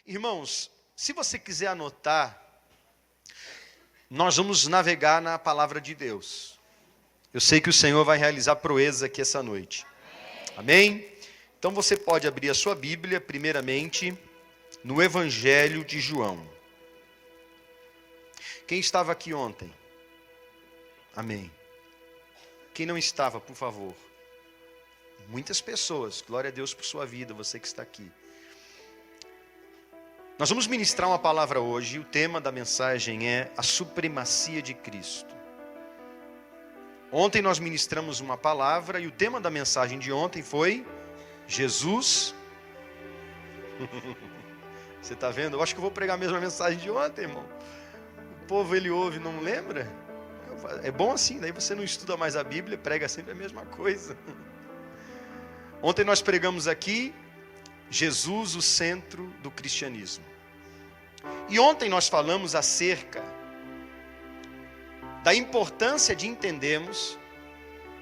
Irmãos, se você quiser anotar, nós vamos navegar na palavra de Deus. Eu sei que o Senhor vai realizar proezas aqui essa noite. Amém? Então você pode abrir a sua Bíblia, primeiramente, no Evangelho de João. Quem estava aqui ontem? Amém. Quem não estava, por favor? Muitas pessoas, glória a Deus por sua vida, você que está aqui. Nós vamos ministrar uma palavra hoje, e o tema da mensagem é a supremacia de Cristo. Ontem nós ministramos uma palavra, e o tema da mensagem de ontem foi Jesus. Você está vendo? Eu acho que eu vou pregar a mesma mensagem de ontem, irmão. O povo ele ouve e não lembra. É bom assim, daí você não estuda mais a Bíblia, prega sempre a mesma coisa. Ontem nós pregamos aqui Jesus, o centro do cristianismo. E ontem nós falamos acerca da importância de entendermos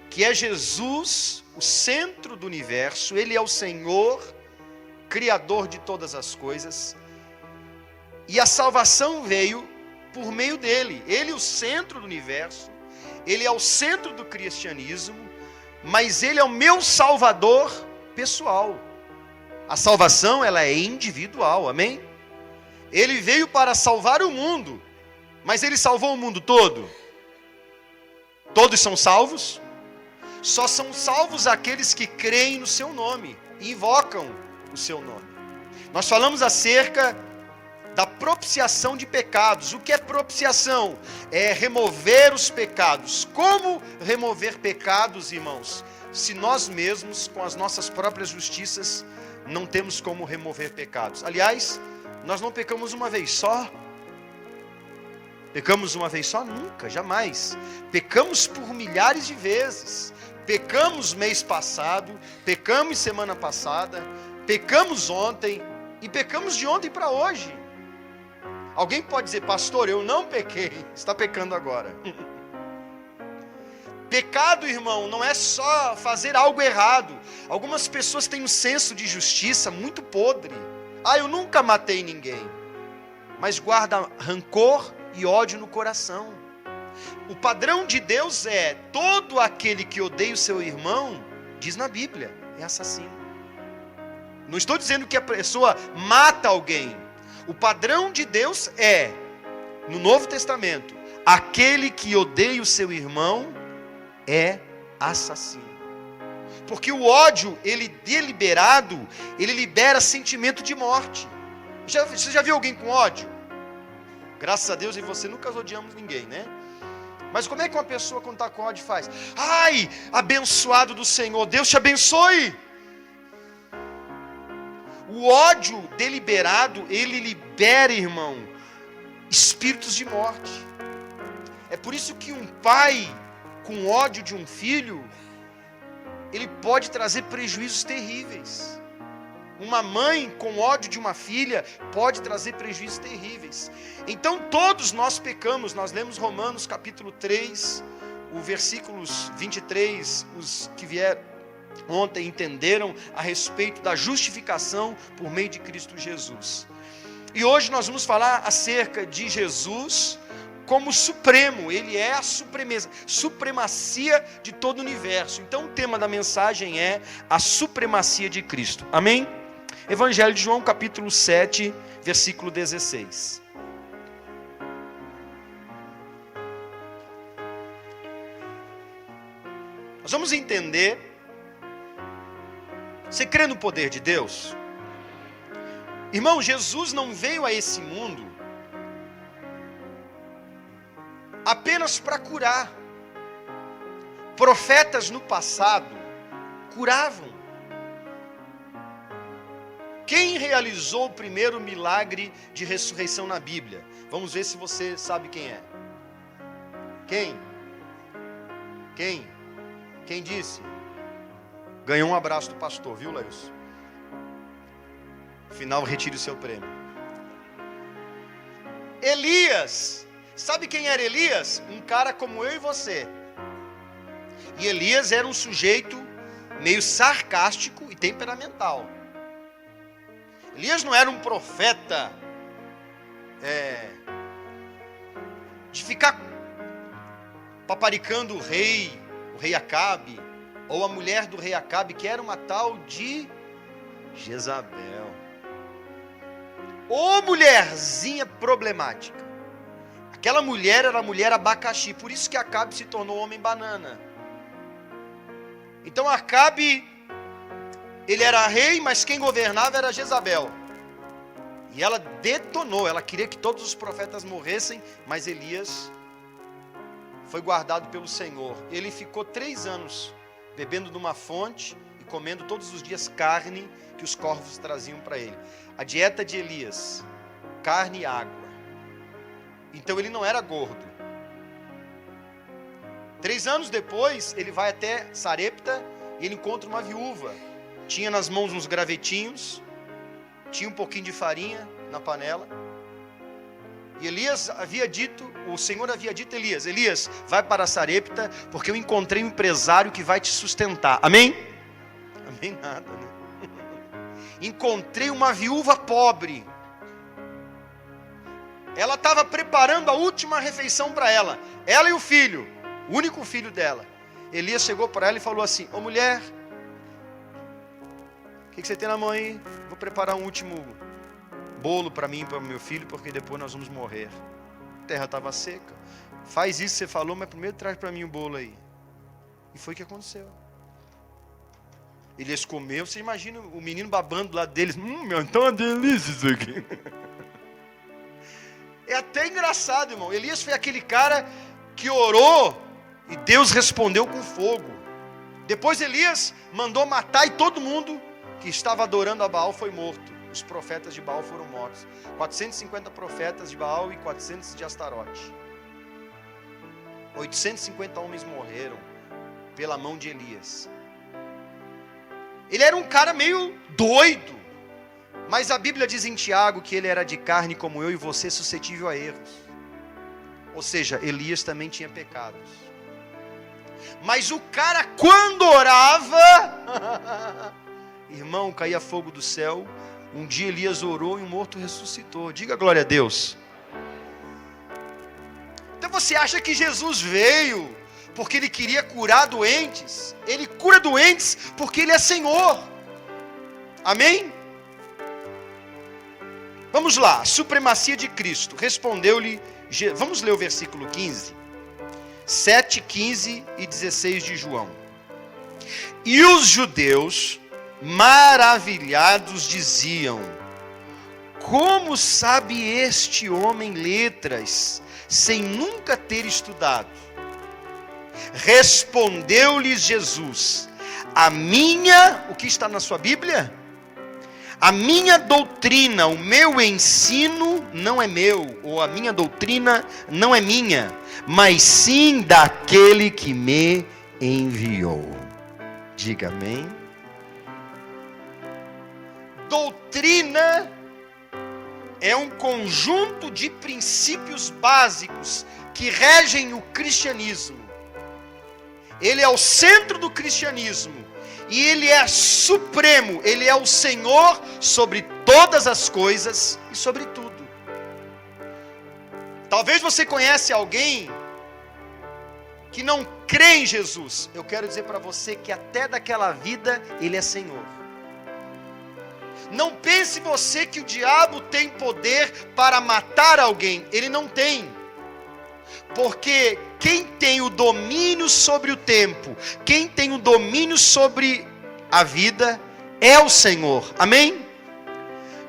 que é Jesus o centro do universo, Ele é o Senhor, Criador de todas as coisas, e a salvação veio por meio dEle. Ele é o centro do universo, Ele é o centro do cristianismo, mas Ele é o meu Salvador pessoal. A salvação, ela é individual, amém? Ele veio para salvar o mundo, mas Ele salvou o mundo todo? Todos são salvos? Só são salvos aqueles que creem no seu nome, e invocam o seu nome. Nós falamos acerca da propiciação de pecados. O que é propiciação? É remover os pecados. Como remover pecados, irmãos? Se nós mesmos, com as nossas próprias justiças, não temos como remover pecados. Aliás, nós não pecamos uma vez só. Pecamos uma vez só? Nunca, jamais. Pecamos por milhares de vezes. Pecamos mês passado, pecamos semana passada, pecamos ontem e pecamos de ontem para hoje. Alguém pode dizer, pastor, eu não pequei, está pecando agora. Pecado, irmão, não é só fazer algo errado. Algumas pessoas têm um senso de justiça muito podre. Eu nunca matei ninguém. Mas guarda rancor e ódio no coração. O padrão de Deus é, todo aquele que odeia o seu irmão, diz na Bíblia, é assassino. Não estou dizendo que a pessoa mata alguém. O padrão de Deus é, no Novo Testamento, aquele que odeia o seu irmão é assassino. Porque o ódio, ele deliberado, ele libera sentimento de morte. Você já viu alguém com ódio? Graças a Deus, e você nunca odiamos ninguém, né? Mas como é que uma pessoa quando está com ódio faz? Ai, abençoado do Senhor, Deus te abençoe. O ódio deliberado, ele libera, irmão, espíritos de morte. É por isso que um pai com ódio de um filho, ele pode trazer prejuízos terríveis. Uma mãe com ódio de uma filha pode trazer prejuízos terríveis. Então todos nós pecamos. Nós lemos Romanos capítulo 3, o versículos 23, os que vieram ontem entenderam a respeito da justificação por meio de Cristo Jesus. E hoje nós vamos falar acerca de Jesus como supremo. Ele é a supremacia de todo o universo. Então o tema da mensagem é a supremacia de Cristo. Amém? Evangelho de João capítulo 7, versículo 16. Nós vamos entender. Você crê no poder de Deus? Irmão, Jesus não veio a esse mundo apenas para curar. Profetas no passado curavam. Quem realizou o primeiro milagre de ressurreição na Bíblia? Vamos ver se você sabe quem é. Quem disse? Ganhou um abraço do pastor, viu, Laís? Final, retire o seu prêmio. Elias. Sabe quem era Elias? Um cara como eu e você. E Elias era um sujeito meio sarcástico e temperamental. Elias não era um profeta de ficar paparicando o rei Acabe, ou a mulher do rei Acabe, que era uma tal de Jezabel. Ô mulherzinha problemática. Aquela mulher era a mulher abacaxi, por isso que Acabe se tornou homem banana. Então Acabe, ele era rei, mas quem governava era Jezabel. E ela detonou, ela queria que todos os profetas morressem, mas Elias foi guardado pelo Senhor. Ele ficou 3 anos bebendo de uma fonte e comendo todos os dias carne que os corvos traziam para ele. A dieta de Elias, carne e água. Então ele não era gordo. 3 anos depois, ele vai até Sarepta e ele encontra uma viúva. Tinha nas mãos uns gravetinhos, tinha um pouquinho de farinha na panela. E Elias havia dito, o Senhor havia dito a Elias: Elias, vai para Sarepta, porque eu encontrei um empresário que vai te sustentar. Amém? Amém nada, né? Encontrei uma viúva pobre. Ela estava preparando a última refeição para ela e o filho, o único filho dela. Elias chegou para ela e falou assim: ô mulher, o que você tem na mão aí? Vou preparar um último bolo para mim e para o meu filho, porque depois nós vamos morrer. A terra estava seca. Faz isso que você falou, mas primeiro traz para mim o bolo aí. E foi o que aconteceu. Elias comeu, você imagina o menino babando do lado deles. Então é uma delícia isso aqui. É até engraçado, irmão. Elias foi aquele cara que orou e Deus respondeu com fogo. Depois Elias mandou matar e todo mundo que estava adorando a Baal foi morto. Os profetas de Baal foram mortos. 450 profetas de Baal e 400 de Astarote. 850 homens morreram pela mão de Elias. Ele era um cara meio doido, mas a Bíblia diz em Tiago que ele era de carne como eu e você, suscetível a erros. Ou seja, Elias também tinha pecados. Mas o cara, quando orava, irmão, caía fogo do céu. Um dia Elias orou e um morto ressuscitou. Diga glória a Deus. Então você acha que Jesus veio porque ele queria curar doentes? Ele cura doentes porque ele é Senhor. Amém? Vamos lá, supremacia de Cristo. Respondeu-lhe, vamos ler o versículo 15. 7, 15 e 16 de João. E os judeus, maravilhados, diziam: como sabe este homem letras, sem nunca ter estudado? Respondeu-lhes Jesus: o que está na sua Bíblia? A minha doutrina, o meu ensino não é meu, ou a minha doutrina não é minha, mas sim daquele que me enviou. Diga amém. Doutrina é um conjunto de princípios básicos que regem o cristianismo. Ele é o centro do cristianismo. E ele é supremo, ele é o Senhor sobre todas as coisas e sobre tudo. Talvez você conhece alguém que não crê em Jesus. Eu quero dizer para você que até daquela vida ele é Senhor. Não pense você que o diabo tem poder para matar alguém. Ele não tem. Porque quem tem o domínio sobre o tempo, quem tem o domínio sobre a vida, é o Senhor. Amém?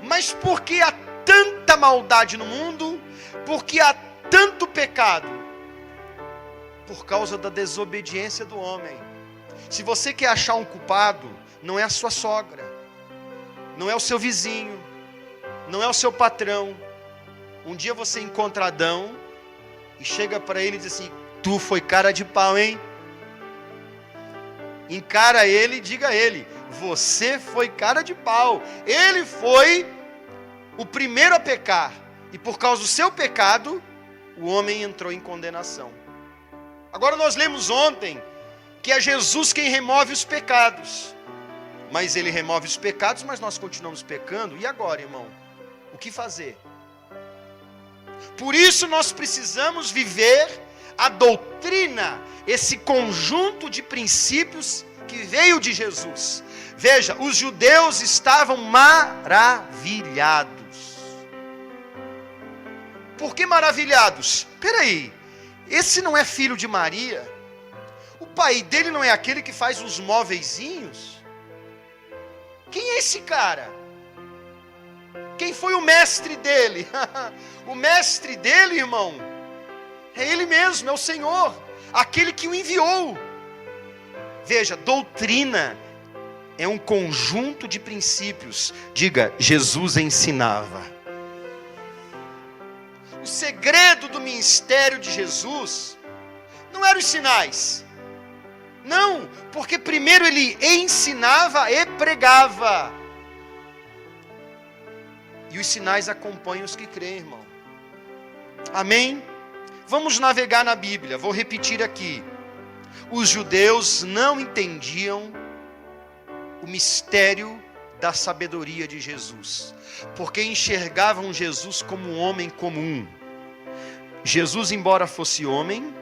Mas por que há tanta maldade no mundo? Por que há tanto pecado? Por causa da desobediência do homem. Se você quer achar um culpado, não é a sua sogra, não é o seu vizinho, não é o seu patrão. Um dia você encontra Adão e chega para ele e diz assim: tu foi cara de pau, hein? Encara ele e diga a ele: você foi cara de pau. Ele foi o primeiro a pecar. E por causa do seu pecado, o homem entrou em condenação. Agora nós lemos ontem que é Jesus quem remove os pecados. mas ele remove os pecados, mas nós continuamos pecando. E agora, irmão? O que fazer? Por isso nós precisamos viver a doutrina, esse conjunto de princípios que veio de Jesus. Veja, os judeus estavam maravilhados. Por que maravilhados? Peraí, esse não é filho de Maria? O pai dele não é aquele que faz os móveizinhos? Quem é esse cara? Quem foi o mestre dele? O mestre dele, irmão, é ele mesmo, é o Senhor, aquele que o enviou. Veja, doutrina é um conjunto de princípios. Diga, Jesus ensinava. O segredo do ministério de Jesus não eram os sinais. Não, porque primeiro ele ensinava e pregava. E os sinais acompanham os que creem, irmão. Amém? Vamos navegar na Bíblia, vou repetir aqui. Os judeus não entendiam o mistério da sabedoria de Jesus, porque enxergavam Jesus como um homem comum. Jesus, embora fosse homem,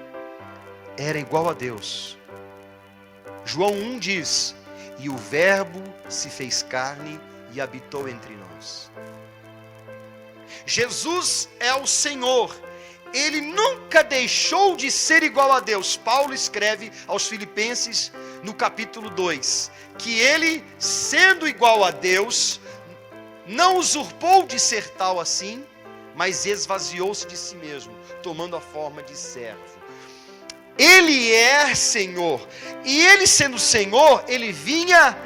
era igual a Deus. João 1 diz: e o verbo se fez carne e habitou entre nós. Jesus é o Senhor. Ele nunca deixou de ser igual a Deus. Paulo escreve aos Filipenses no capítulo 2, que ele, sendo igual a Deus, não usurpou de ser tal assim, mas esvaziou-se de si mesmo, tomando a forma de servo. Ele é Senhor, e ele sendo Senhor, ele vinha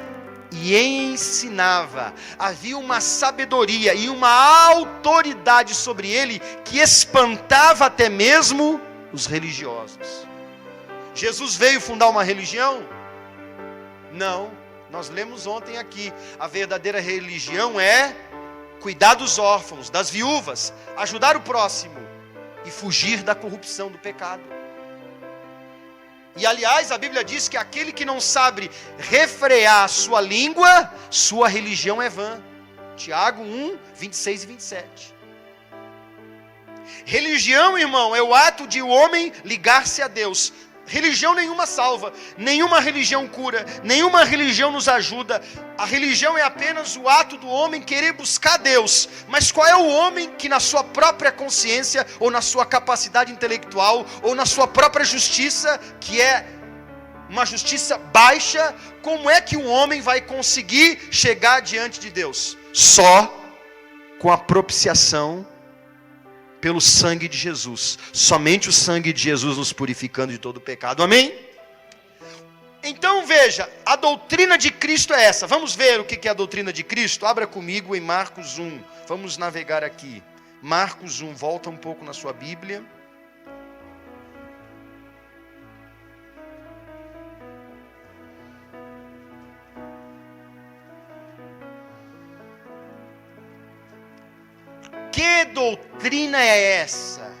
e ensinava. Havia uma sabedoria e uma autoridade sobre ele que espantava até mesmo os religiosos. Jesus veio fundar uma religião? Não, nós lemos ontem aqui, a verdadeira religião é cuidar dos órfãos, das viúvas, ajudar o próximo e fugir da corrupção do pecado. E aliás, a Bíblia diz que aquele que não sabe refrear a sua língua, sua religião é vã. Tiago 1, 26 e 27. Religião, irmão, é o ato de o homem ligar-se a Deus. Religião nenhuma salva, nenhuma religião cura, nenhuma religião nos ajuda. A religião é apenas o ato do homem querer buscar Deus. Mas qual é o homem que na sua própria consciência, ou na sua capacidade intelectual, ou na sua própria justiça, que é uma justiça baixa, como é que um homem vai conseguir chegar diante de Deus? Só com a propiciação pelo sangue de Jesus. Somente o sangue de Jesus nos purificando de todo pecado. Amém? Então veja, a doutrina de Cristo é essa. Vamos ver o que é a doutrina de Cristo? Abra comigo em Marcos 1. Vamos navegar aqui. Marcos 1, volta um pouco na sua Bíblia. Que doutrina é essa?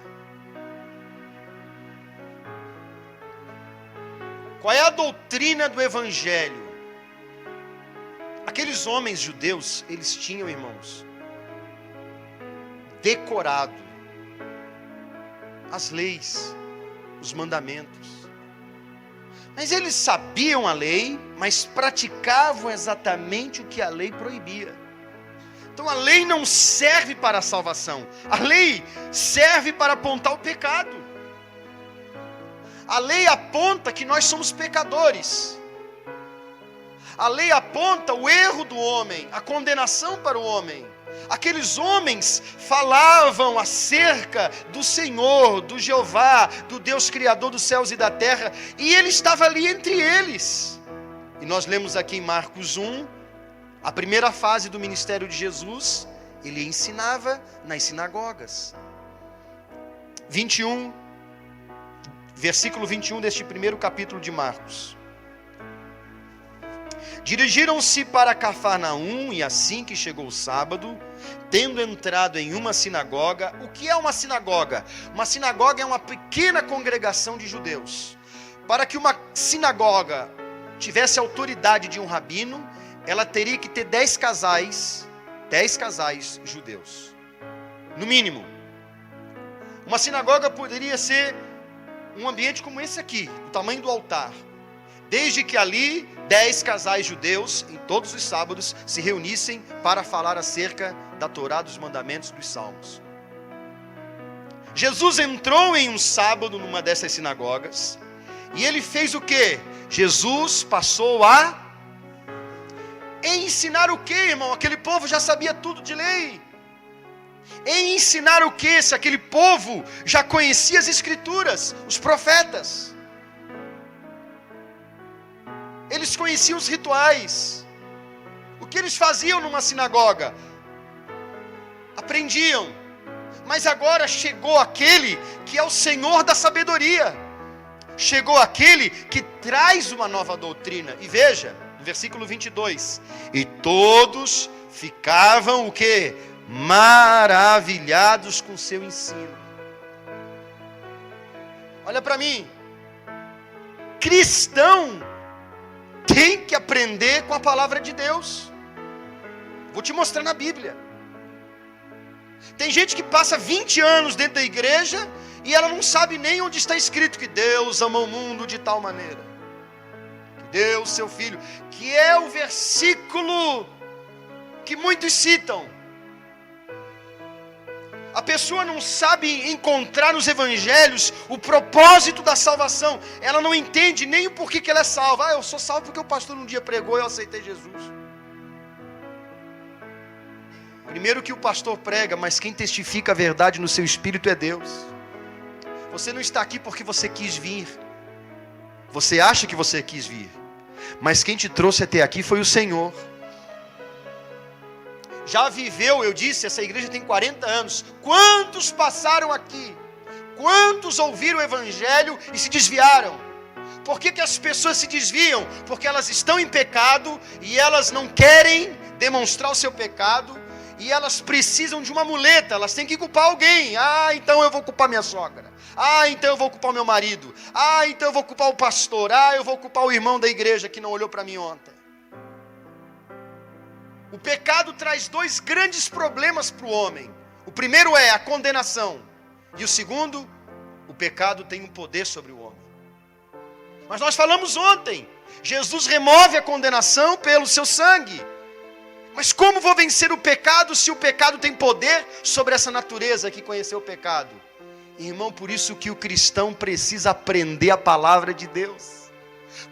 Qual é a doutrina do Evangelho? Aqueles homens judeus, eles tinham, irmãos, decorado as leis, os mandamentos. Mas eles sabiam a lei, mas praticavam exatamente o que a lei proibia. Então a lei não serve para a salvação. A lei serve para apontar o pecado. A lei aponta que nós somos pecadores. A lei aponta o erro do homem, a condenação para o homem. Aqueles homens falavam acerca do Senhor, do Jeová, do Deus Criador dos céus e da terra, e ele estava ali entre eles. E nós lemos aqui em Marcos 1, a primeira fase do ministério de Jesus, ele ensinava nas sinagogas. 21, versículo 21 deste primeiro capítulo de Marcos. Dirigiram-se para Cafarnaum, e assim que chegou o sábado, tendo entrado em uma sinagoga. O que é uma sinagoga? Uma sinagoga é uma pequena congregação de judeus. Para que uma sinagoga tivesse autoridade de um rabino, ela teria que ter 10 casais judeus, no mínimo. Uma sinagoga poderia ser um ambiente como esse aqui, o tamanho do altar, desde que ali 10 casais judeus, em todos os sábados, se reunissem para falar acerca da Torá, dos mandamentos, dos salmos. Jesus entrou em um sábado numa dessas sinagogas, e ele fez o quê? Jesus passou a ensinar o quê, irmão? Aquele povo já sabia tudo de lei. Em ensinar o quê? Se aquele povo já conhecia as escrituras, os profetas. Eles conheciam os rituais. O que eles faziam numa sinagoga? Aprendiam. Mas agora chegou aquele que é o Senhor da sabedoria. Chegou aquele que traz uma nova doutrina. E veja, no versículo 22. E todos ficavam o quê? Maravilhados com seu ensino. Olha para mim. Cristão tem que aprender com a palavra de Deus. Vou te mostrar na Bíblia. Tem gente que passa 20 anos dentro da igreja e ela não sabe nem onde está escrito que Deus ama o mundo de tal maneira, que deu o seu filho, que é o versículo que muitos citam. A pessoa não sabe encontrar nos evangelhos o propósito da salvação. Ela não entende nem o porquê que ela é salva. Eu sou salvo porque o pastor um dia pregou e eu aceitei Jesus. Primeiro que o pastor prega, mas quem testifica a verdade no seu espírito é Deus. Você não está aqui porque você quis vir. Você acha que você quis vir, mas quem te trouxe até aqui foi o Senhor. Já viveu, eu disse, essa igreja tem 40 anos. Quantos passaram aqui? Quantos ouviram o evangelho e se desviaram? Por que as pessoas se desviam? Porque elas estão em pecado e elas não querem demonstrar o seu pecado. E elas precisam de uma muleta, elas têm que culpar alguém. Então eu vou culpar minha sogra. Então eu vou culpar o meu marido. Então eu vou culpar o pastor. Eu vou culpar o irmão da igreja que não olhou para mim ontem. O pecado traz 2 grandes problemas para o homem. O primeiro é a condenação. E o segundo, o pecado tem um poder sobre o homem. Mas nós falamos ontem, Jesus remove a condenação pelo seu sangue. Mas como vou vencer o pecado se o pecado tem poder sobre essa natureza que conheceu o pecado? Irmão, por isso que o cristão precisa aprender a palavra de Deus.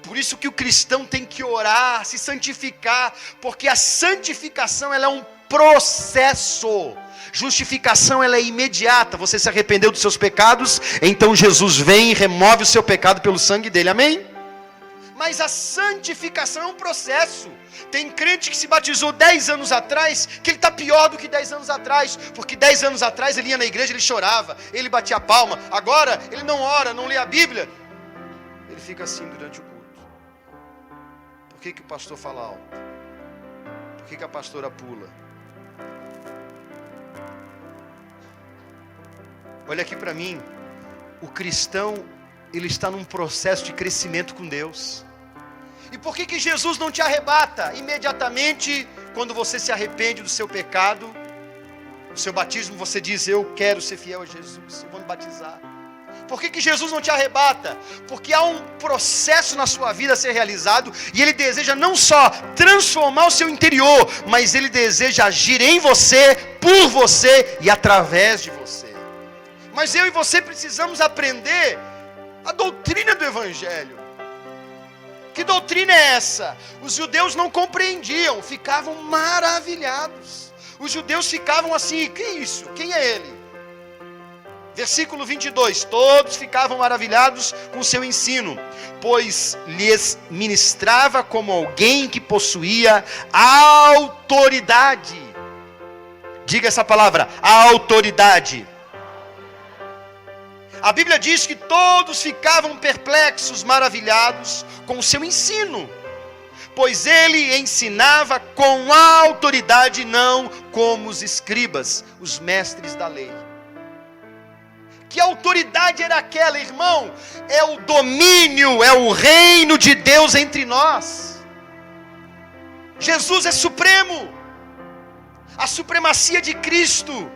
Por isso que o cristão tem que orar, se santificar, porque a santificação ela é um processo. Justificação ela é imediata. Você se arrependeu dos seus pecados, então Jesus vem e remove o seu pecado pelo sangue dele, amém? Mas a santificação é um processo. Tem crente que se batizou 10 anos atrás, que ele está pior do que 10 anos atrás, porque 10 anos atrás ele ia na igreja, ele chorava, ele batia a palma. Agora ele não ora, não lê a Bíblia, ele fica assim durante o culto. Por que o pastor fala alto? Por que a pastora pula? Olha aqui para mim. O cristão, ele está num processo de crescimento com Deus. E por que Jesus não te arrebata imediatamente quando você se arrepende do seu pecado? No seu batismo você diz: eu quero ser fiel a Jesus, eu vou me batizar. Por que Jesus não te arrebata? Porque há um processo na sua vida a ser realizado, e Ele deseja não só transformar o seu interior, mas Ele deseja agir em você, por você e através de você. Mas eu e você precisamos aprender a doutrina do Evangelho. Que doutrina é essa? Os judeus não compreendiam, ficavam maravilhados. Os judeus ficavam assim: que isso? Quem é ele? Versículo 22, todos ficavam maravilhados com o seu ensino, pois lhes ministrava como alguém que possuía autoridade. Diga essa palavra, autoridade. A Bíblia diz que todos ficavam perplexos, maravilhados com o seu ensino, pois ele ensinava com autoridade, não como os escribas, os mestres da lei. Que autoridade era aquela, irmão? É o domínio, é o reino de Deus entre nós. Jesus é supremo. A supremacia de Cristo,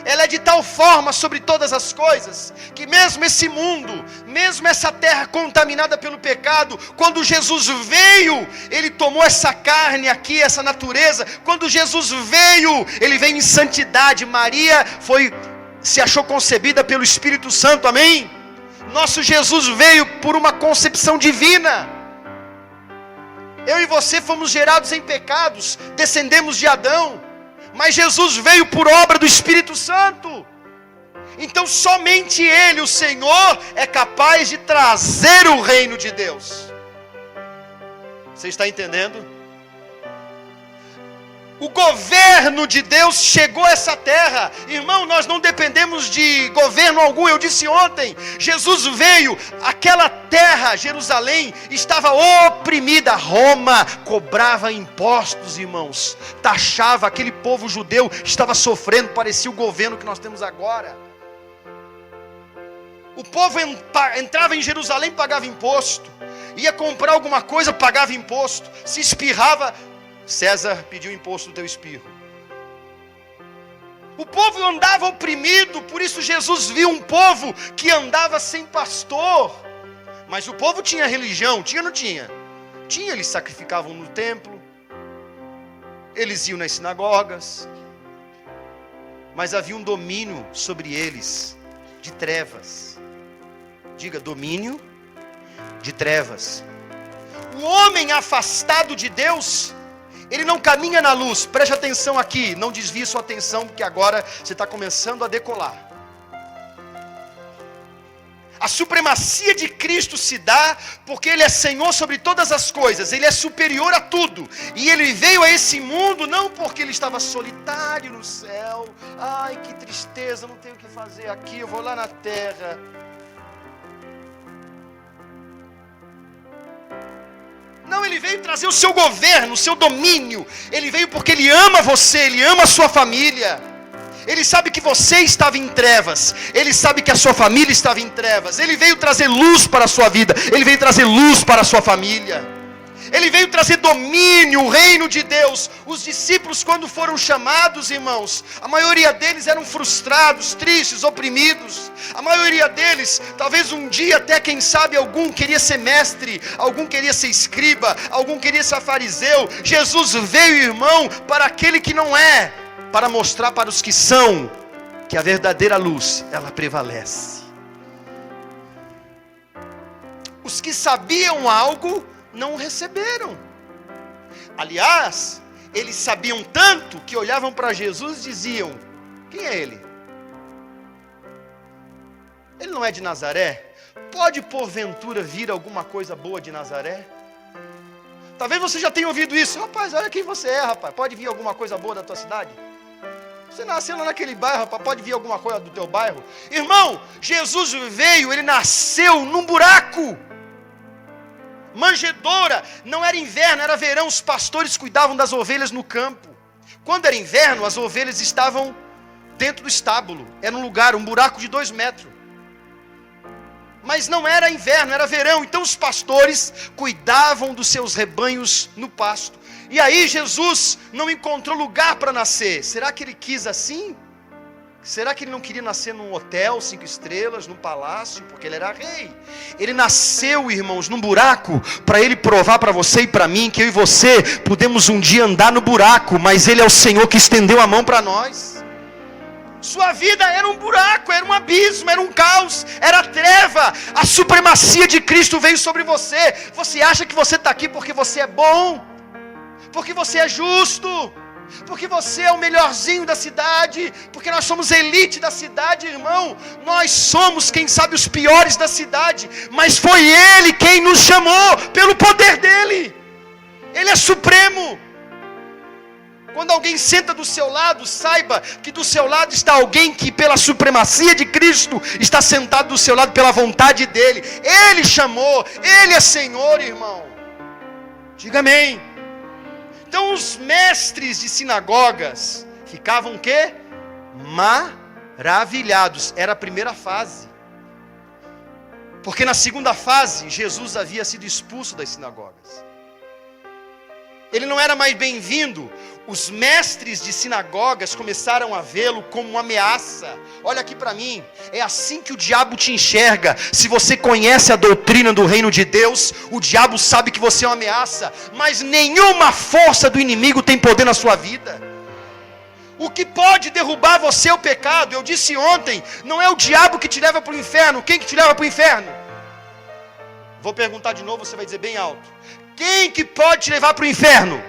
ela é de tal forma sobre todas as coisas, que mesmo esse mundo, mesmo essa terra contaminada pelo pecado, quando Jesus veio, Ele tomou essa carne aqui, essa natureza. Quando Jesus veio, Ele veio em santidade. Maria se achou concebida pelo Espírito Santo, amém? Nosso Jesus veio por uma concepção divina. Eu e você fomos gerados em pecados, descendemos de Adão, mas Jesus veio por obra do Espírito Santo. Então somente Ele, o Senhor, é capaz de trazer o reino de Deus. Você está entendendo? O governo de Deus chegou a essa terra. Irmão, nós não dependemos de governo algum. Eu disse ontem, Jesus veio, aquela terra, Jerusalém, estava oprimida. Roma cobrava impostos, irmãos, taxava. Aquele povo judeu estava sofrendo, parecia o governo que nós temos agora. O povo entrava em Jerusalém, pagava imposto. Ia comprar alguma coisa, pagava imposto. Se espirrava, César pediu imposto do teu espirro. O povo andava oprimido, por isso Jesus viu um povo que andava sem pastor. Mas o povo tinha religião, tinha ou não tinha? Tinha, eles sacrificavam no templo, eles iam nas sinagogas, mas havia um domínio sobre eles, de trevas. Diga, domínio de trevas. O homem afastado de Deus, ele não caminha na luz. Preste atenção aqui, não desvie sua atenção, porque agora você está começando a decolar. A supremacia de Cristo se dá porque Ele é Senhor sobre todas as coisas. Ele é superior a tudo. E Ele veio a esse mundo não porque Ele estava solitário no céu. Ai, que tristeza, não tenho o que fazer aqui, eu vou lá na terra. Não, Ele veio trazer o seu governo, o seu domínio. Ele veio porque Ele ama você, Ele ama a sua família. Ele sabe que você estava em trevas. Ele sabe que a sua família estava em trevas. Ele veio trazer luz para a sua vida. Ele veio trazer luz para a sua família. Ele veio trazer domínio, o reino de Deus. Os discípulos, quando foram chamados, irmãos, a maioria deles eram frustrados, tristes, oprimidos. A maioria deles, talvez um dia até, quem sabe, algum queria ser mestre, algum queria ser escriba, algum queria ser fariseu. Jesus veio, irmão, para aquele que não é, para mostrar para os que são, que a verdadeira luz, ela prevalece. Os que sabiam algo, não o receberam. Aliás, eles sabiam tanto que olhavam para Jesus e diziam: quem é ele? Ele não é de Nazaré? Pode porventura vir alguma coisa boa de Nazaré? Talvez você já tenha ouvido isso. Rapaz, olha quem você é, rapaz. Pode vir alguma coisa boa da tua cidade? Você nasceu lá naquele bairro, rapaz. Pode vir alguma coisa do teu bairro? Irmão, Jesus veio, Ele nasceu num buraco. Manjedoura, não era inverno, era verão. Os pastores cuidavam das ovelhas no campo. Quando era inverno, as ovelhas estavam dentro do estábulo. Era um lugar, um buraco de 2 metros. Mas não era inverno, era verão. Então os pastores cuidavam dos seus rebanhos no pasto. E aí Jesus não encontrou lugar para nascer. Será que Ele quis assim? Será que Ele não queria nascer num hotel 5 estrelas, num palácio, porque Ele era rei? Ele nasceu, irmãos, num buraco, para Ele provar para você e para mim, que eu e você podemos um dia andar no buraco, mas Ele é o Senhor que estendeu a mão para nós. Sua vida era um buraco, era um abismo, era um caos, era treva. A supremacia de Cristo veio sobre você. Você acha que você está aqui porque você é bom, porque você é justo, porque você é o melhorzinho da cidade, porque nós somos elite da cidade, irmão. Nós somos, quem sabe, os piores da cidade, mas foi Ele quem nos chamou, pelo poder dEle. Ele é supremo. Quando alguém senta do seu lado, saiba que do seu lado está alguém que, pela supremacia de Cristo, está sentado do seu lado pela vontade dEle. Ele chamou, Ele é Senhor, irmão. Diga amém. Então os mestres de sinagogas ficavam o quê? Maravilhados. Era a primeira fase. Porque na segunda fase, Jesus havia sido expulso das sinagogas. ele não era mais bem-vindo. Os mestres de sinagogas começaram a vê-lo como uma ameaça. Olha aqui para mim, é assim que o diabo te enxerga. Se você conhece a doutrina do reino de Deus, o diabo sabe que você é uma ameaça, mas nenhuma força do inimigo tem poder na sua vida. O que pode derrubar você é o pecado. Eu disse ontem, não é o diabo que te leva para o inferno. Quem que te leva para o inferno? Vou perguntar de novo, você vai dizer bem alto. Quem que pode te levar para o inferno?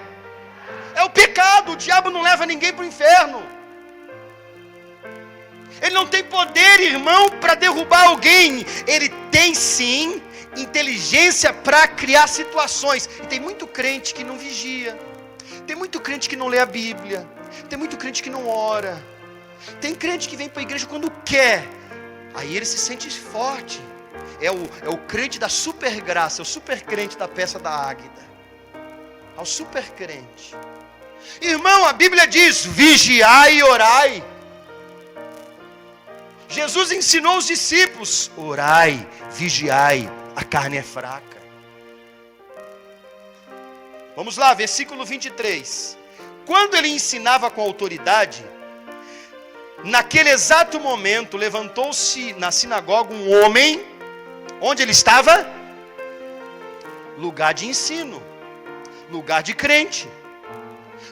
É o pecado. O diabo não leva ninguém para o inferno. Ele não tem poder, irmão, para derrubar alguém. Ele tem sim inteligência para criar situações. E tem muito crente que não vigia. Tem muito crente que não lê a Bíblia. Tem muito crente que não ora. Tem crente que vem para a igreja quando quer. Aí ele se sente forte. É o crente da super graça, é o super crente da peça da Águida. É o super crente. Irmão, a Bíblia diz, vigiai e orai. Jesus ensinou os discípulos, orai, vigiai, a carne é fraca. Vamos lá, versículo 23. Quando ele ensinava com autoridade, naquele exato momento, levantou-se na sinagoga um homem, onde ele estava? Lugar de ensino, lugar de crente.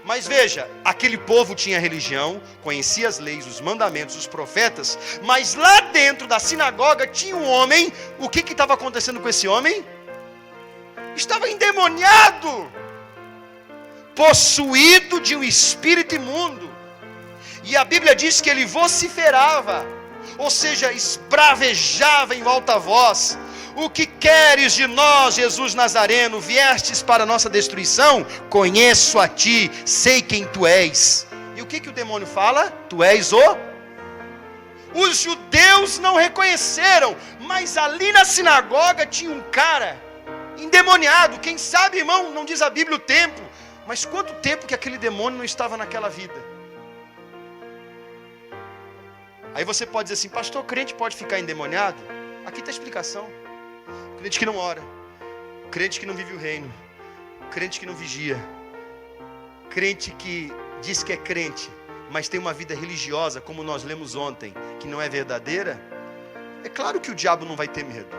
Mas veja, aquele povo tinha religião, conhecia as leis, os mandamentos, os profetas, mas lá dentro da sinagoga tinha um homem. O que estava acontecendo com esse homem? Estava endemoniado, possuído de um espírito imundo. E a Bíblia diz que ele vociferava, ou seja, esbravejava em alta voz: o que queres de nós, Jesus Nazareno? Viestes para a nossa destruição? Conheço a ti, sei quem tu és. E o que o demônio fala? Tu és o... Os judeus não reconheceram, mas ali na sinagoga tinha um cara endemoniado. Quem sabe, irmão, não diz a Bíblia o tempo, mas quanto tempo que aquele demônio não estava naquela vida? Aí você pode dizer assim: pastor, crente pode ficar endemoniado? Aqui está a explicação. Crente que não ora, crente que não vive o reino, crente que não vigia, crente que diz que é crente, mas tem uma vida religiosa, como nós lemos ontem, que não é verdadeira. É claro que o diabo não vai ter medo,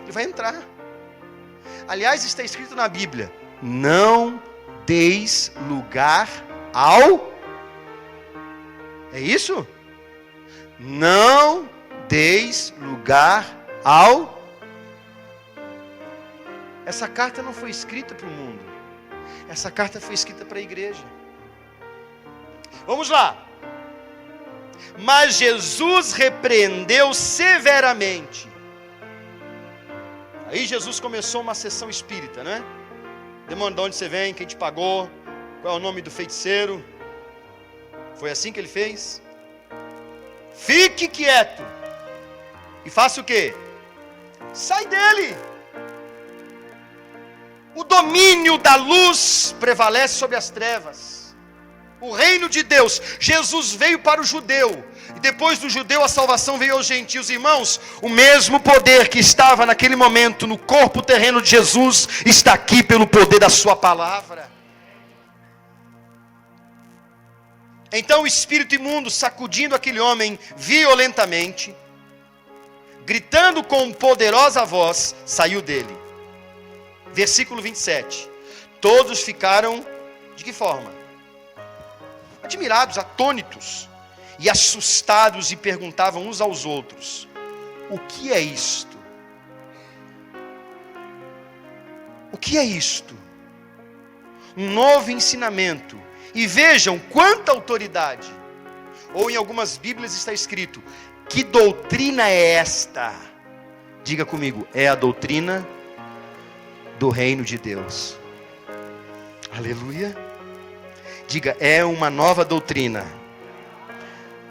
ele vai entrar. Aliás, está escrito na Bíblia: não deis lugar ao... É isso? Não deis lugar ao... Essa carta não foi escrita para o mundo. Essa carta foi escrita para a igreja. Vamos lá. Mas Jesus repreendeu severamente. Aí Jesus começou uma sessão espírita, né? Demônio, de onde você vem? Quem te pagou? Qual é o nome do feiticeiro? Foi assim que ele fez? Fique quieto. E faça o quê? Sai dele. O domínio da luz prevalece sobre as trevas. O reino de Deus. Jesus veio para o judeu, e depois do judeu a salvação veio aos gentios. Irmãos, o mesmo poder que estava naquele momento no corpo terreno de Jesus está aqui pelo poder da sua palavra. Então o espírito imundo, sacudindo aquele homem violentamente, gritando com poderosa voz, saiu dele. Versículo 27. Todos ficaram de que forma? Admirados, atônitos e assustados, e perguntavam uns aos outros: o que é isto? O que é isto? Um novo ensinamento. E vejam quanta autoridade. Ou em algumas Bíblias está escrito: que doutrina é esta? Diga comigo: é a doutrina do reino de Deus. Aleluia. Diga: é uma nova doutrina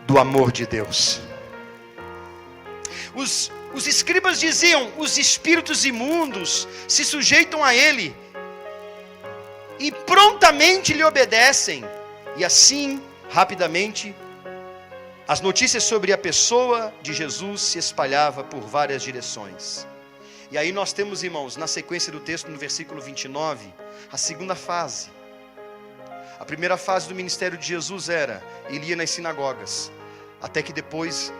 do amor de Deus. Os escribas diziam: os espíritos imundos se sujeitam a ele e prontamente lhe obedecem. E assim, rapidamente, as notícias sobre a pessoa de Jesus se espalhavam por várias direções. E aí nós temos, irmãos, na sequência do texto, no versículo 29, a segunda fase. A primeira fase do ministério de Jesus era, ele ia nas sinagogas, até que depois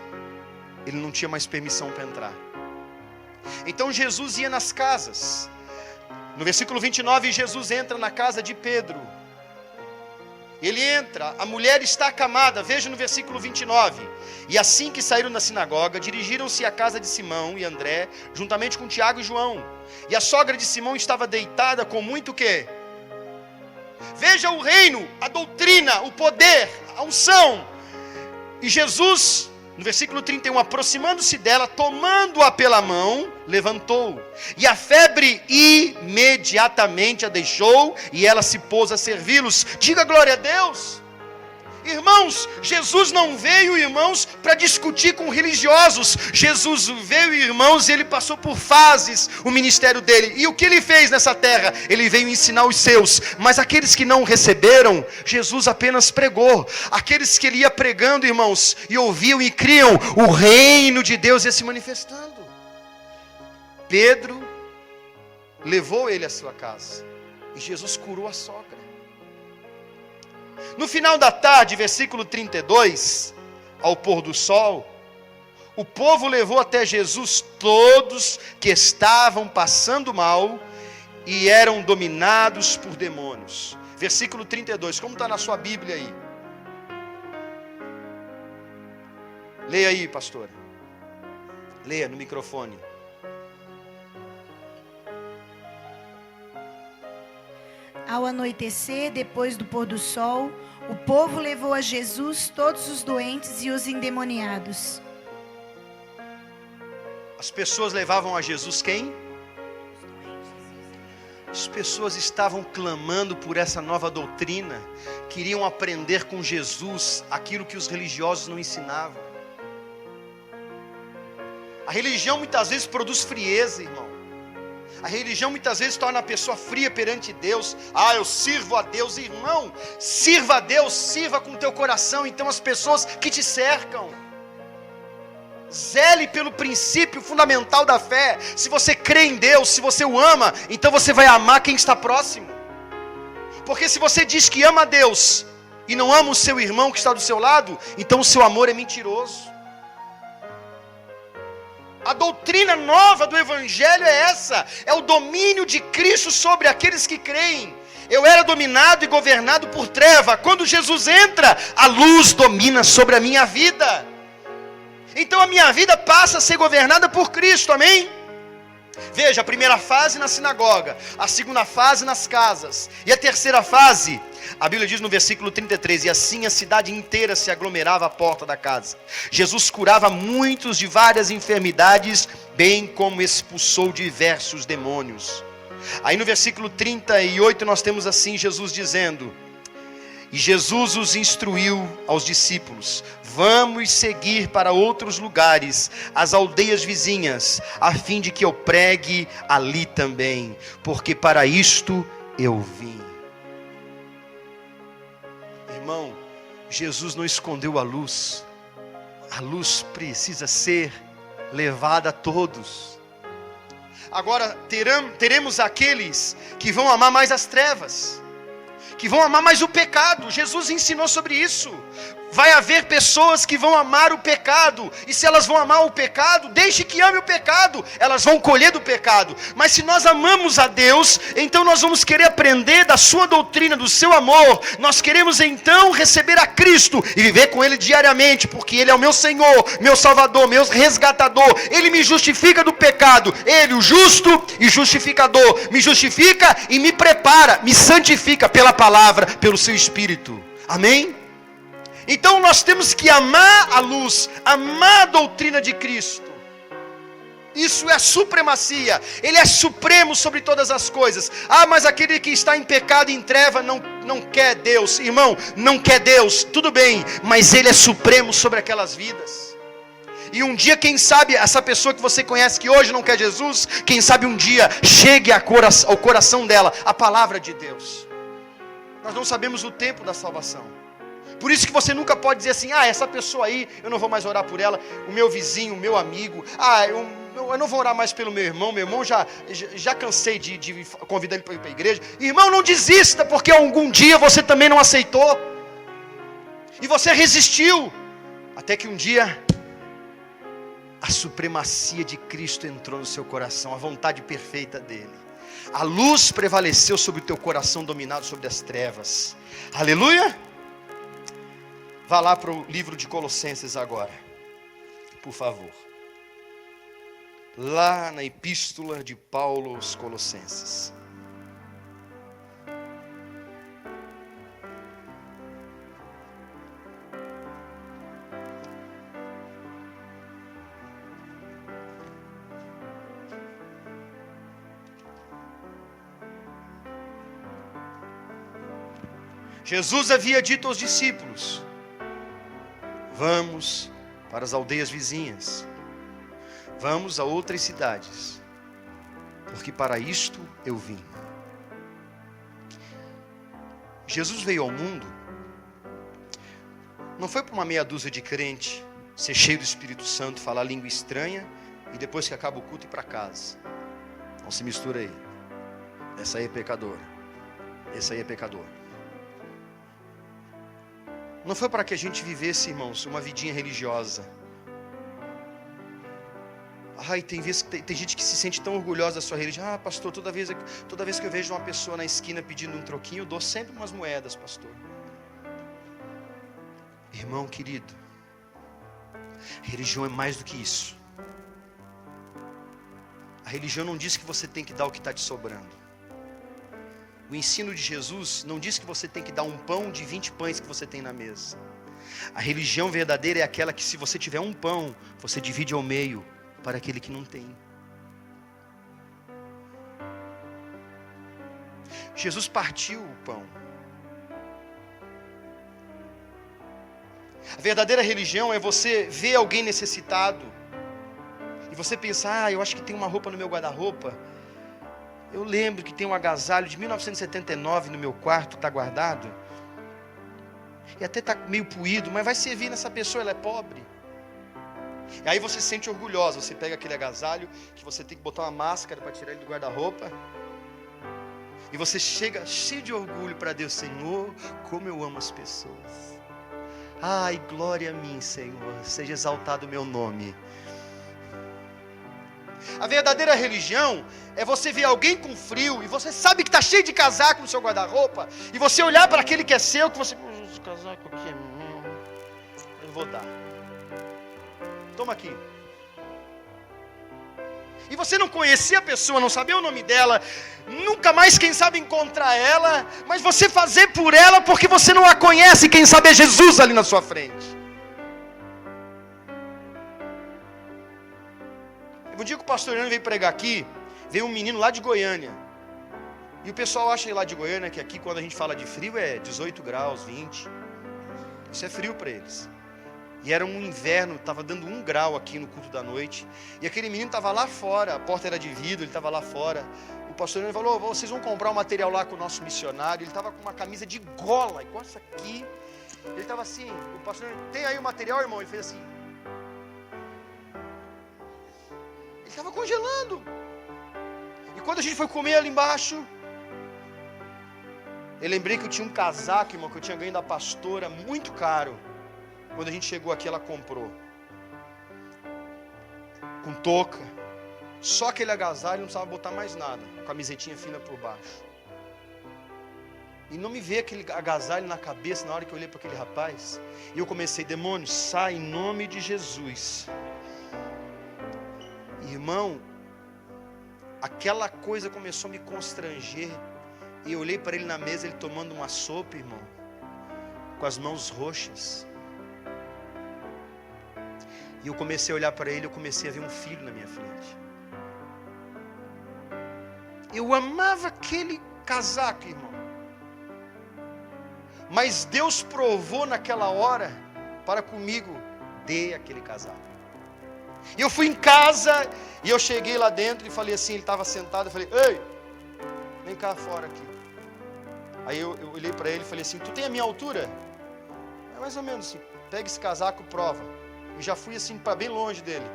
ele não tinha mais permissão para entrar. Então Jesus ia nas casas. No versículo 29, Jesus entra na casa de Pedro. Ele entra, a mulher está acamada, veja no versículo 29. E assim que saíram da sinagoga, dirigiram-se à casa de Simão e André, juntamente com Tiago e João. E a sogra de Simão estava deitada com muito o quê? Veja o reino, a doutrina, o poder, a unção. E Jesus, no versículo 31, aproximando-se dela, tomando-a pela mão, levantou. E a febre imediatamente a deixou, e ela se pôs a servi-los. Diga glória a Deus. Irmãos, Jesus não veio, irmãos, para discutir com religiosos. Jesus veio, irmãos, e ele passou por fases o ministério dele. E o que ele fez nessa terra? Ele veio ensinar os seus. Mas aqueles que não receberam, Jesus apenas pregou. Aqueles que ele ia pregando, irmãos, e ouviam e criam, o reino de Deus ia se manifestando. Pedro levou ele à sua casa. E Jesus curou a sogra. No final da tarde, versículo 32, ao pôr do sol, o povo levou até Jesus todos que estavam passando mal e eram dominados por demônios. Versículo 32, como está na sua Bíblia aí? Leia aí, pastora. Leia no microfone. Ao anoitecer, depois do pôr do sol, o povo levou a Jesus todos os doentes e os endemoniados. As pessoas levavam a Jesus quem? As pessoas estavam clamando por essa nova doutrina, queriam aprender com Jesus aquilo que os religiosos não ensinavam. A religião muitas vezes produz frieza, irmão. A religião muitas vezes torna a pessoa fria perante Deus. Ah, eu sirvo a Deus. Irmão, sirva a Deus, sirva com o teu coração. Então as pessoas que te cercam, zele pelo princípio fundamental da fé. Se você crê em Deus, se você o ama, então você vai amar quem está próximo. Porque se você diz que ama a Deus e não ama o seu irmão que está do seu lado, então o seu amor é mentiroso. A doutrina nova do Evangelho é essa, é o domínio de Cristo sobre aqueles que creem. Eu era dominado e governado por treva. Quando Jesus entra, a luz domina sobre a minha vida. Então a minha vida passa a ser governada por Cristo, amém? Veja, a primeira fase na sinagoga, a segunda fase nas casas, e a terceira fase, a Bíblia diz no versículo 33, e assim a cidade inteira se aglomerava à porta da casa. Jesus curava muitos de várias enfermidades, bem como expulsou diversos demônios. Aí no versículo 38 nós temos assim Jesus dizendo, e Jesus os instruiu aos discípulos, vamos seguir para outros lugares, as aldeias vizinhas, a fim de que eu pregue ali também, porque para isto eu vim. Irmão, Jesus não escondeu a luz precisa ser levada a todos. Agora teremos aqueles que vão amar mais as trevas, que vão amar mais o pecado. Jesus ensinou sobre isso. Vai haver pessoas que vão amar o pecado, e se elas vão amar o pecado, deixe que ame o pecado, elas vão colher do pecado. Mas se nós amamos a Deus, então nós vamos querer aprender da sua doutrina, do seu amor. Nós queremos então receber a Cristo e viver com Ele diariamente, porque Ele é o meu Senhor, meu Salvador, meu resgatador. Ele me justifica do pecado, Ele, o justo e justificador, me justifica e me prepara, me santifica pela palavra, pelo seu Espírito, amém? Então nós temos que amar a luz, amar a doutrina de Cristo. Isso é a supremacia, Ele é supremo sobre todas as coisas. Ah, mas aquele que está em pecado e em treva não quer Deus. Irmão, não quer Deus, tudo bem, mas Ele é supremo sobre aquelas vidas. E um dia, quem sabe, essa pessoa que você conhece que hoje não quer Jesus, quem sabe um dia chegue ao coração dela a palavra de Deus. Nós não sabemos o tempo da salvação. Por isso que você nunca pode dizer assim, essa pessoa aí, eu não vou mais orar por ela, o meu vizinho, o meu amigo, eu não vou orar mais pelo meu irmão já cansei de convidar ele para ir para a igreja. Irmão, não desista, porque algum dia você também não aceitou, e você resistiu, até que um dia, a supremacia de Cristo entrou no seu coração, a vontade perfeita dele. A luz prevaleceu sobre o teu coração, dominado sobre as trevas. Aleluia! Vá lá para o livro de Colossenses agora, por favor. Lá na epístola de Paulo aos Colossenses. Jesus havia dito aos discípulos: vamos para as aldeias vizinhas, vamos a outras cidades, porque para isto eu vim. Jesus veio ao mundo, não foi para uma meia dúzia de crente, ser cheio do Espírito Santo, falar língua estranha, e depois que acaba o culto ir para casa. Não se mistura aí. Essa aí é pecador. Esse aí é pecador. Não foi para que a gente vivesse, irmãos, uma vidinha religiosa. Tem gente que se sente tão orgulhosa da sua religião. Pastor, toda vez que eu vejo uma pessoa na esquina pedindo um troquinho, eu dou sempre umas moedas, pastor. Irmão querido, religião é mais do que isso. A religião não diz que você tem que dar o que está te sobrando. O ensino de Jesus não diz que você tem que dar um pão de 20 pães que você tem na mesa. A religião verdadeira é aquela que, se você tiver um pão, você divide ao meio para aquele que não tem. Jesus partiu o pão. A verdadeira religião é você ver alguém necessitado e você pensar, eu acho que tem uma roupa no meu guarda-roupa. Eu lembro que tem um agasalho de 1979 no meu quarto, está guardado. E até está meio poído, mas vai servir nessa pessoa, ela é pobre. E aí você se sente orgulhosa, você pega aquele agasalho, que você tem que botar uma máscara para tirar ele do guarda-roupa. E você chega cheio de orgulho para Deus: Senhor, como eu amo as pessoas. Ai, glória a mim, Senhor, seja exaltado o meu nome. A verdadeira religião é você ver alguém com frio e você sabe que está cheio de casaco no seu guarda-roupa, e você olhar para aquele que é seu, que você, esse casaco aqui é meu, eu vou dar. Toma aqui. E você não conhecer a pessoa, não saber o nome dela, nunca mais, quem sabe, encontrar ela, mas você fazer por ela porque você não a conhece, quem sabe é Jesus ali na sua frente. Um dia que o pastor Leandro veio pregar aqui, veio um menino lá de Goiânia. E o pessoal acha lá de Goiânia que aqui, quando a gente fala de frio, é 18 graus, 20. Isso é frio para eles. E era um inverno, estava dando 1 grau aqui no culto da noite. E aquele menino estava lá fora, a porta era de vidro, ele estava lá fora. O pastor Leandro falou: vocês vão comprar um material lá com o nosso missionário. Ele estava com uma camisa de gola, igual essa aqui. Ele estava assim, o pastor Leandro: tem aí o material, irmão? Ele fez assim. Ele estava congelando. E quando a gente foi comer ali embaixo, eu lembrei que eu tinha um casaco, irmão, que eu tinha ganho da pastora, muito caro. Quando a gente chegou aqui, ela comprou. Com touca. Só aquele agasalho, não precisava botar mais nada. Camisetinha fina por baixo. E não me veio aquele agasalho na cabeça na hora que eu olhei para aquele rapaz. E eu comecei: demônio, sai em nome de Jesus. Irmão, aquela coisa começou a me constranger. E eu olhei para ele na mesa, ele tomando uma sopa, irmão, com as mãos roxas. E eu comecei a olhar para ele, eu comecei a ver um filho na minha frente. Eu amava aquele casaco, irmão. Mas Deus provou naquela hora para comigo: dê aquele casaco. E eu fui em casa, e eu cheguei lá dentro e falei assim, ele estava sentado, eu falei: ei, vem cá fora aqui. Aí eu olhei para ele e falei assim: tu tem a minha altura? mais ou menos assim, pega esse casaco, prova. E já fui assim, para bem longe dele.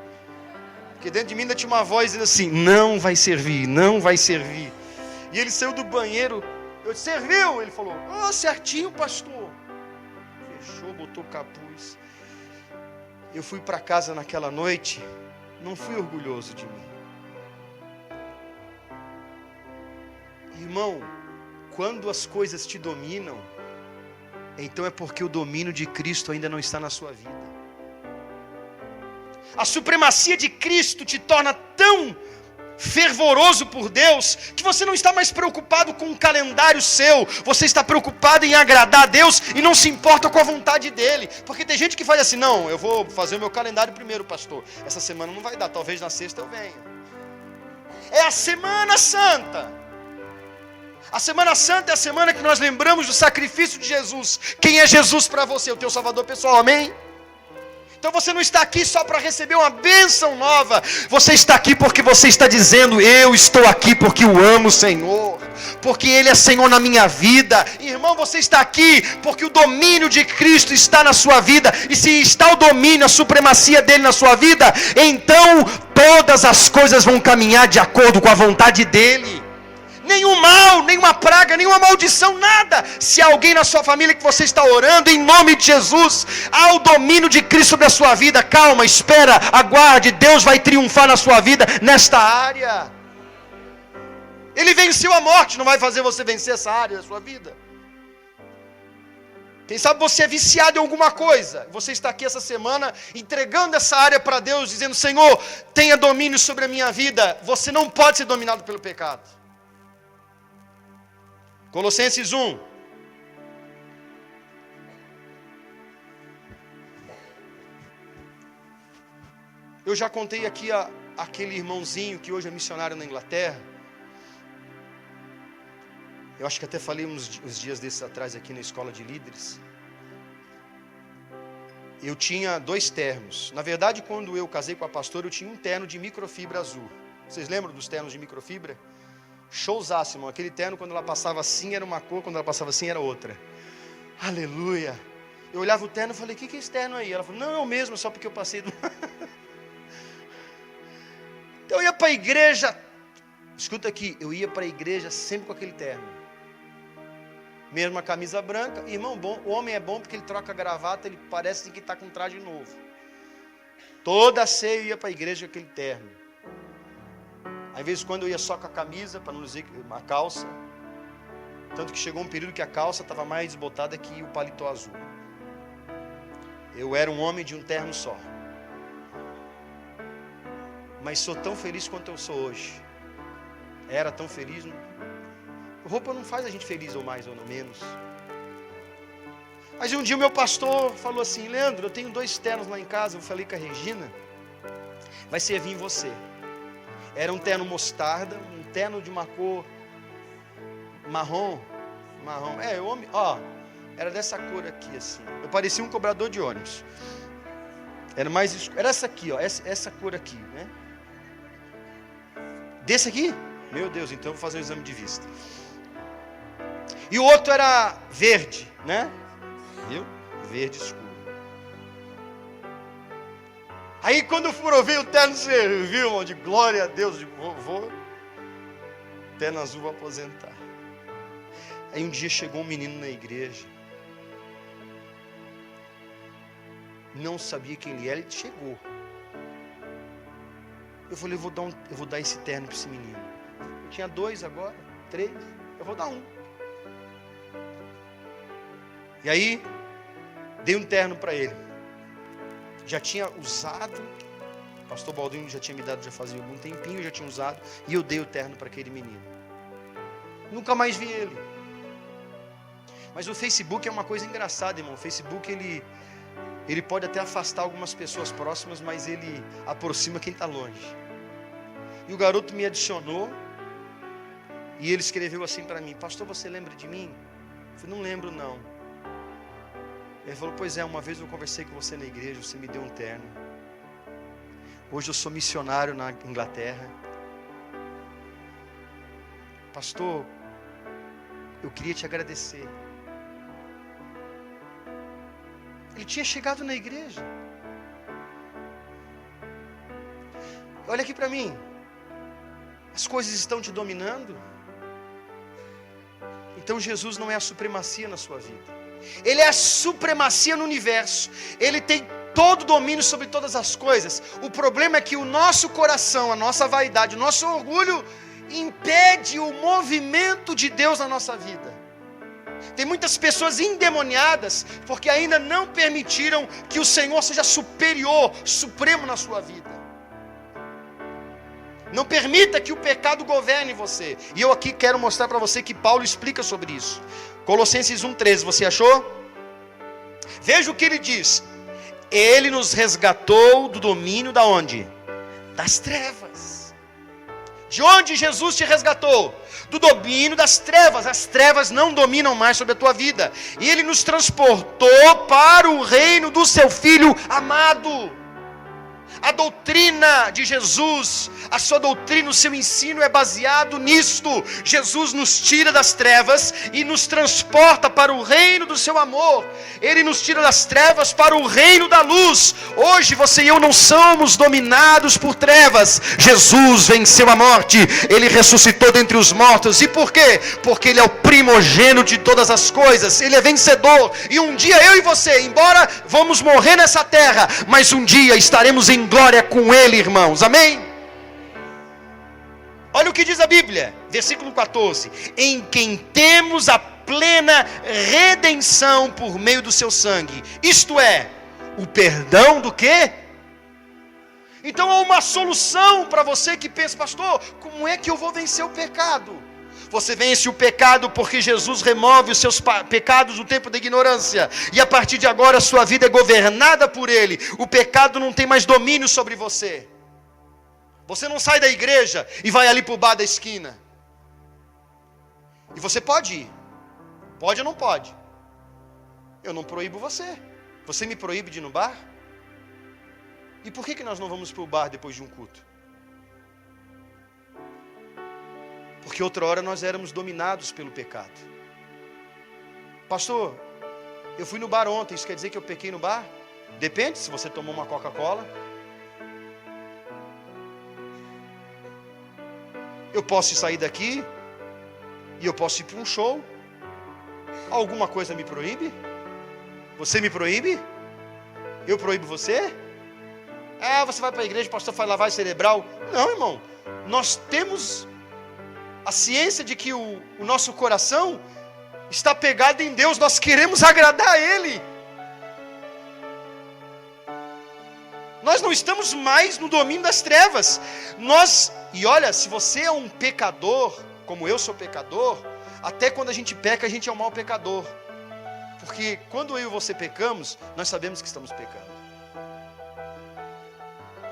Porque dentro de mim ainda tinha uma voz dizendo assim, não vai servir, não vai servir. E ele saiu do banheiro, eu disse, serviu? Ele falou, certinho, pastor. Fechou, botou o capuz. Eu fui para casa naquela noite, não fui orgulhoso de mim. Irmão, quando as coisas te dominam, então é porque o domínio de Cristo ainda não está na sua vida. A supremacia de Cristo te torna tão fervoroso por Deus, que você não está mais preocupado com um calendário seu, você está preocupado em agradar a Deus e não se importa com a vontade dEle. Porque tem gente que faz assim, não, eu vou fazer o meu calendário primeiro, pastor. Essa semana não vai dar, talvez na sexta eu venha. É a Semana Santa. A Semana Santa é a semana que nós lembramos do sacrifício de Jesus. Quem é Jesus para você? O teu Salvador pessoal, amém? Então você não está aqui só para receber uma bênção nova. Você está aqui porque você está dizendo, eu estou aqui porque eu amo o Senhor. Porque Ele é Senhor na minha vida. Irmão, você está aqui porque o domínio de Cristo está na sua vida. E se está o domínio, a supremacia dEle na sua vida, então todas as coisas vão caminhar de acordo com a vontade dEle. Nenhum mal, nenhuma praga, nenhuma maldição, nada. Se há alguém na sua família que você está orando, em nome de Jesus, há o domínio de Cristo sobre a sua vida. Calma, espera, aguarde, Deus vai triunfar na sua vida, nesta área. Ele venceu a morte, não vai fazer você vencer essa área da sua vida. Quem sabe você é viciado em alguma coisa, você está aqui essa semana, entregando essa área para Deus, dizendo, Senhor, tenha domínio sobre a minha vida. Você não pode ser dominado pelo pecado. Colossenses 1. Eu já contei aqui aquele irmãozinho que hoje é missionário na Inglaterra. Eu acho que até falei uns dias desses atrás aqui na escola de líderes. Eu tinha 2 ternos. Na verdade, quando eu casei com a pastora, eu tinha um terno de microfibra azul. Vocês lembram dos ternos de microfibra? Showzaço, irmão. Aquele terno, quando ela passava assim era uma cor, quando ela passava assim era outra. Aleluia. Eu olhava o terno e falei, o que é esse terno aí? Ela falou, não, é o mesmo, só porque eu passei do... Então eu ia para a igreja, escuta aqui, eu ia para a igreja sempre com aquele terno. Mesmo a camisa branca. Irmão, bom, o homem é bom porque ele troca a gravata, ele parece que está com um traje novo. Toda ceia eu ia para a igreja com aquele terno. Às vezes quando eu ia só com a camisa, para não dizer a calça. Tanto que chegou um período que a calça estava mais desbotada que o paletó azul. Eu era um homem de um terno só. Mas sou tão feliz quanto eu sou hoje. Era tão feliz. Roupa não faz a gente feliz ou mais ou menos. Mas um dia o meu pastor falou assim, Leandro, eu tenho 2 ternos lá em casa. Eu falei com a Regina, vai servir em você. Era um terno mostarda, um terno de uma cor marrom. Era dessa cor aqui, assim. Eu parecia um cobrador de ônibus. Era mais escuro. Era essa aqui, ó, essa cor aqui, né? Desse aqui? Meu Deus, então eu vou fazer um exame de vista. E o outro era verde, né? Viu? Verde escuro. Aí quando for ver o terno serviu, irmão, de glória a Deus, vou terno azul, vou aposentar. Aí um dia chegou um menino na igreja, não sabia quem ele era, ele chegou. Eu falei, eu vou dar esse terno para esse menino. Eu tinha 2 agora, 3, eu vou dar um. E aí, dei um terno para ele. Já tinha usado, o pastor Baldinho já tinha me dado, já fazia algum tempinho, já tinha usado, e eu dei o terno para aquele menino. Nunca mais vi ele. Mas o Facebook é uma coisa engraçada, irmão. O Facebook, ele pode até afastar algumas pessoas próximas, mas ele aproxima quem está longe. E o garoto me adicionou, e ele escreveu assim para mim, pastor, você lembra de mim? Eu falei, não lembro não. Ele falou, pois é, uma vez eu conversei com você na igreja, você me deu um terno. Hoje eu sou missionário na Inglaterra. Pastor, eu queria te agradecer. Ele tinha chegado na igreja. Olha aqui para mim. As coisas estão te dominando? Então Jesus não é a supremacia na sua vida. Ele é a supremacia no universo. Ele tem todo o domínio sobre todas as coisas. O problema é que o nosso coração, a nossa vaidade, o nosso orgulho impede o movimento de Deus na nossa vida. Tem muitas pessoas endemoniadas porque ainda não permitiram que o Senhor seja superior, supremo na sua vida. Não permita que o pecado governe você. E eu aqui quero mostrar para você que Paulo explica sobre isso. Colossenses 1,13, você achou? Veja o que ele diz. Ele nos resgatou do domínio da onde? Das trevas. De onde Jesus te resgatou? Do domínio das trevas. As trevas não dominam mais sobre a tua vida. E Ele nos transportou para o reino do seu Filho amado. A doutrina de Jesus, a sua doutrina, o seu ensino é baseado nisto. Jesus nos tira das trevas e nos transporta para o reino do seu amor. Ele nos tira das trevas para o reino da luz. Hoje você e eu não somos dominados por trevas. Jesus venceu a morte, Ele ressuscitou dentre os mortos. E por quê? Porque Ele é o primogênito de todas as coisas. Ele é vencedor. E um dia eu e você, embora vamos morrer nessa terra, mas um dia estaremos em glória com Ele, irmãos, amém? Olha o que diz a Bíblia, versículo 14: em quem temos a plena redenção por meio do seu sangue, isto é, o perdão do quê? Então há uma solução para você que pensa, pastor, como é que eu vou vencer o pecado? Você vence o pecado porque Jesus remove os seus pecados no tempo da ignorância. E a partir de agora a sua vida é governada por Ele. O pecado não tem mais domínio sobre você. Você não sai da igreja e vai ali para o bar da esquina. E você pode ir. Pode ou não pode? Eu não proíbo você. Você me proíbe de ir no bar? E por que nós não vamos para o bar depois de um culto? Porque outra hora nós éramos dominados pelo pecado. Pastor, eu fui no bar ontem, isso quer dizer que eu pequei no bar? Depende, se você tomou uma Coca-Cola. Eu posso sair daqui e eu posso ir para um show. Alguma coisa me proíbe? Você me proíbe? Eu proíbo você? Ah, você vai para a igreja, o pastor faz lavagem cerebral. Não, irmão, nós temos a ciência de que o nosso coração está pegado em Deus, nós queremos agradar a Ele. Nós não estamos mais no domínio das trevas. E olha, se você é um pecador, como eu sou pecador, até quando a gente peca, a gente é um mau pecador. Porque quando eu e você pecamos, nós sabemos que estamos pecando.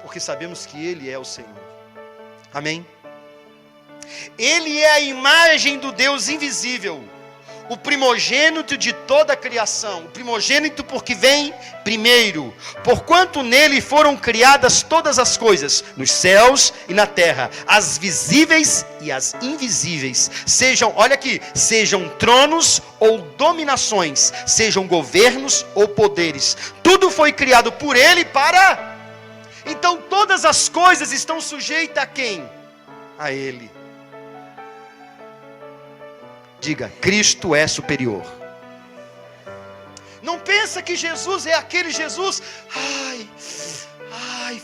Porque sabemos que Ele é o Senhor. Amém? Ele é a imagem do Deus invisível, o primogênito de toda a criação, o primogênito porque vem primeiro, porquanto nele foram criadas todas as coisas, nos céus e na terra, as visíveis e as invisíveis, olha aqui, sejam tronos ou dominações, sejam governos ou poderes, tudo foi criado por ele para... Então todas as coisas estão sujeitas a quem? A ele. Diga, Cristo é superior. Não pensa que Jesus é aquele Jesus,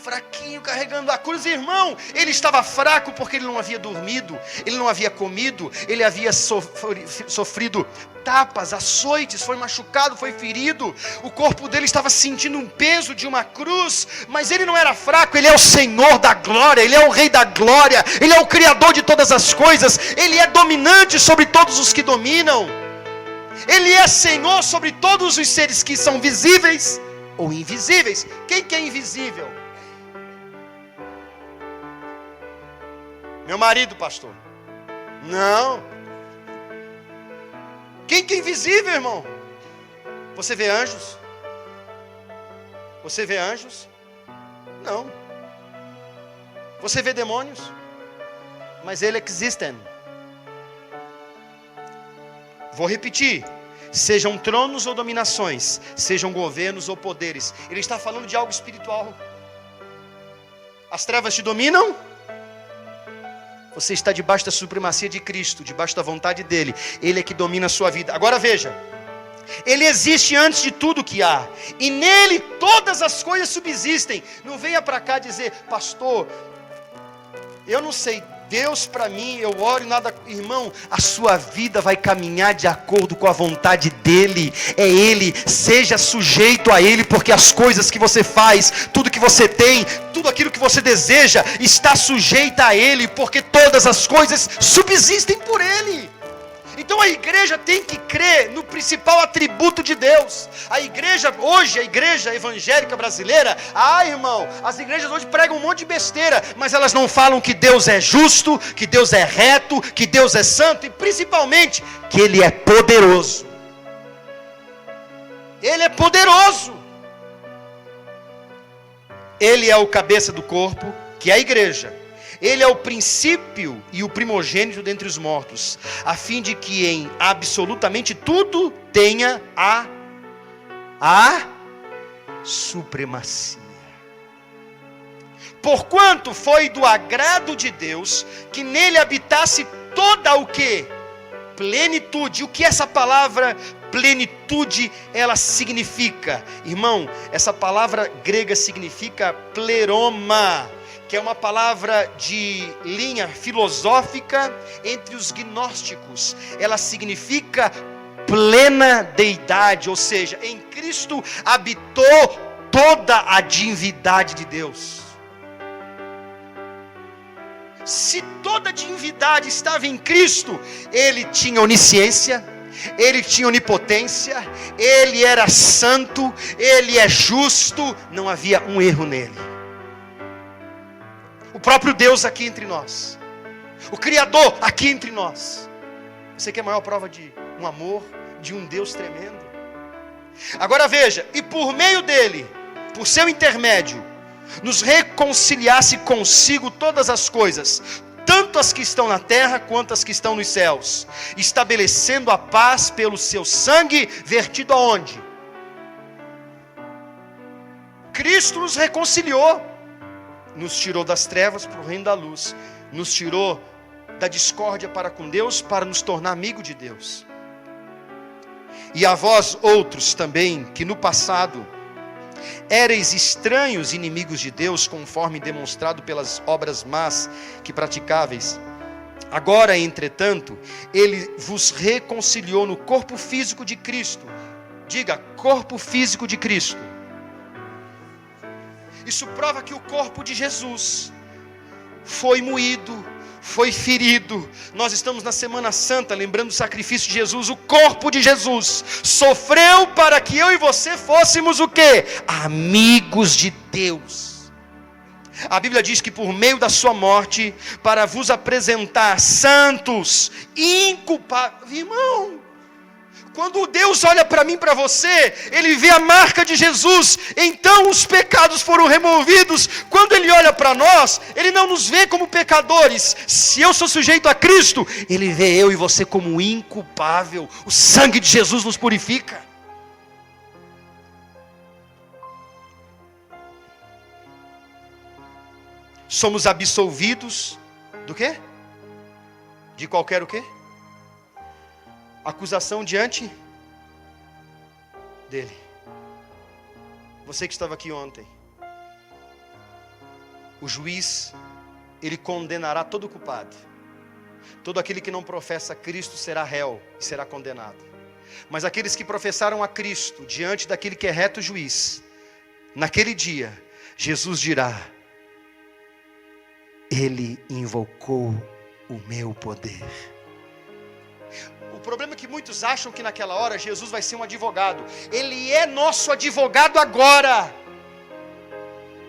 fraquinho, carregando a cruz. Irmão, Ele estava fraco porque Ele não havia dormido, Ele não havia comido, Ele havia sofrido tapas, açoites, foi machucado, foi ferido. O corpo dele estava sentindo um peso de uma cruz, mas Ele não era fraco. Ele é o Senhor da glória, Ele é o Rei da glória, Ele é o Criador de todas as coisas, Ele é dominante sobre todos os que dominam, Ele é Senhor sobre todos os seres que são visíveis ou invisíveis. Quem que é invisível? Meu marido, pastor. Não. Quem que é invisível, irmão? Você vê anjos? Você vê anjos? Não. Você vê demônios? Mas eles existem. Vou repetir. sejam tronos ou dominações, sejam governos ou poderes. Ele está falando de algo espiritual. As trevas te dominam? Você está debaixo da supremacia de Cristo, debaixo da vontade dEle. Ele é que domina a sua vida. Agora veja, Ele existe antes de tudo que há, e nele todas as coisas subsistem. Não venha para cá dizer, pastor, eu não sei, Deus para mim, eu oro e nada. Irmão, a sua vida vai caminhar de acordo com a vontade dEle. É Ele, seja sujeito a Ele, porque as coisas que você faz, tudo que você tem, tudo aquilo que você deseja, está sujeita a Ele, porque todas as coisas subsistem por Ele. Então a igreja tem que crer no principal atributo de Deus. A igreja hoje, a igreja evangélica brasileira, irmão, as igrejas hoje pregam um monte de besteira, mas elas não falam que Deus é justo, que Deus é reto, que Deus é santo e principalmente que Ele é poderoso. Ele é poderoso. Ele é o cabeça do corpo, que é a igreja. Ele é o princípio e o primogênito dentre os mortos, a fim de que em absolutamente tudo tenha a supremacia. Porquanto foi do agrado de Deus que nele habitasse toda o quê? Plenitude. O que essa palavra plenitude ela significa? Irmão, essa palavra grega significa pleroma, que é uma palavra de linha filosófica entre os gnósticos. Ela significa plena deidade, ou seja, em Cristo habitou toda a divindade de Deus. Se toda a divindade estava em Cristo, Ele tinha onisciência, Ele tinha onipotência, Ele era santo, Ele é justo, não havia um erro nele. O próprio Deus aqui entre nós, o Criador aqui entre nós. Você quer a maior prova de um amor, de um Deus tremendo? Agora veja, e por meio dele, por seu intermédio, nos reconciliasse consigo todas as coisas, tanto as que estão na terra quanto as que estão nos céus, estabelecendo a paz pelo seu sangue vertido aonde? Cristo nos reconciliou. Nos tirou das trevas para o reino da luz, nos tirou da discórdia para com Deus, para nos tornar amigo de Deus. E a vós outros também, que no passado éreis estranhos, inimigos de Deus, conforme demonstrado pelas obras más que praticáveis, agora, entretanto, Ele vos reconciliou no corpo físico de Cristo. Diga, corpo físico de Cristo. Isso prova que o corpo de Jesus foi moído, foi ferido. Nós estamos na Semana Santa, lembrando do sacrifício de Jesus. O corpo de Jesus sofreu para que eu e você fôssemos o quê? Amigos de Deus. A Bíblia diz que por meio da sua morte, para vos apresentar santos, inculpáveis. Irmão, quando Deus olha para mim, para você, Ele vê a marca de Jesus, então os pecados foram removidos. Quando Ele olha para nós, Ele não nos vê como pecadores. Se eu sou sujeito a Cristo, Ele vê eu e você como inculpável. O sangue de Jesus nos purifica. Somos absolvidos do quê? De qualquer o quê? Acusação diante dele. Você que estava aqui ontem, o juiz, ele condenará todo culpado. Todo aquele que não professa Cristo será réu e será condenado. Mas aqueles que professaram a Cristo diante daquele que é reto juiz, naquele dia, Jesus dirá: Ele invocou o meu poder. O problema é que muitos acham que naquela hora Jesus vai ser um advogado. Ele é nosso advogado agora.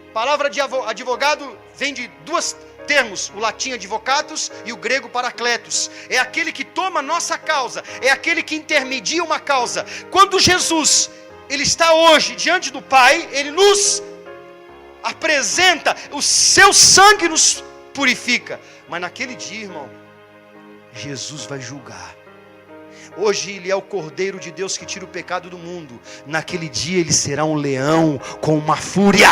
A palavra de advogado vem de dois termos, o latim advocatus e o grego paracletos. É aquele que toma a nossa causa, é aquele que intermedia uma causa. Quando Jesus, Ele está hoje diante do Pai, Ele nos apresenta, o seu sangue nos purifica. Mas naquele dia, irmão, Jesus vai julgar. Hoje ele é o Cordeiro de Deus que tira o pecado do mundo. Naquele dia ele será um leão com uma fúria.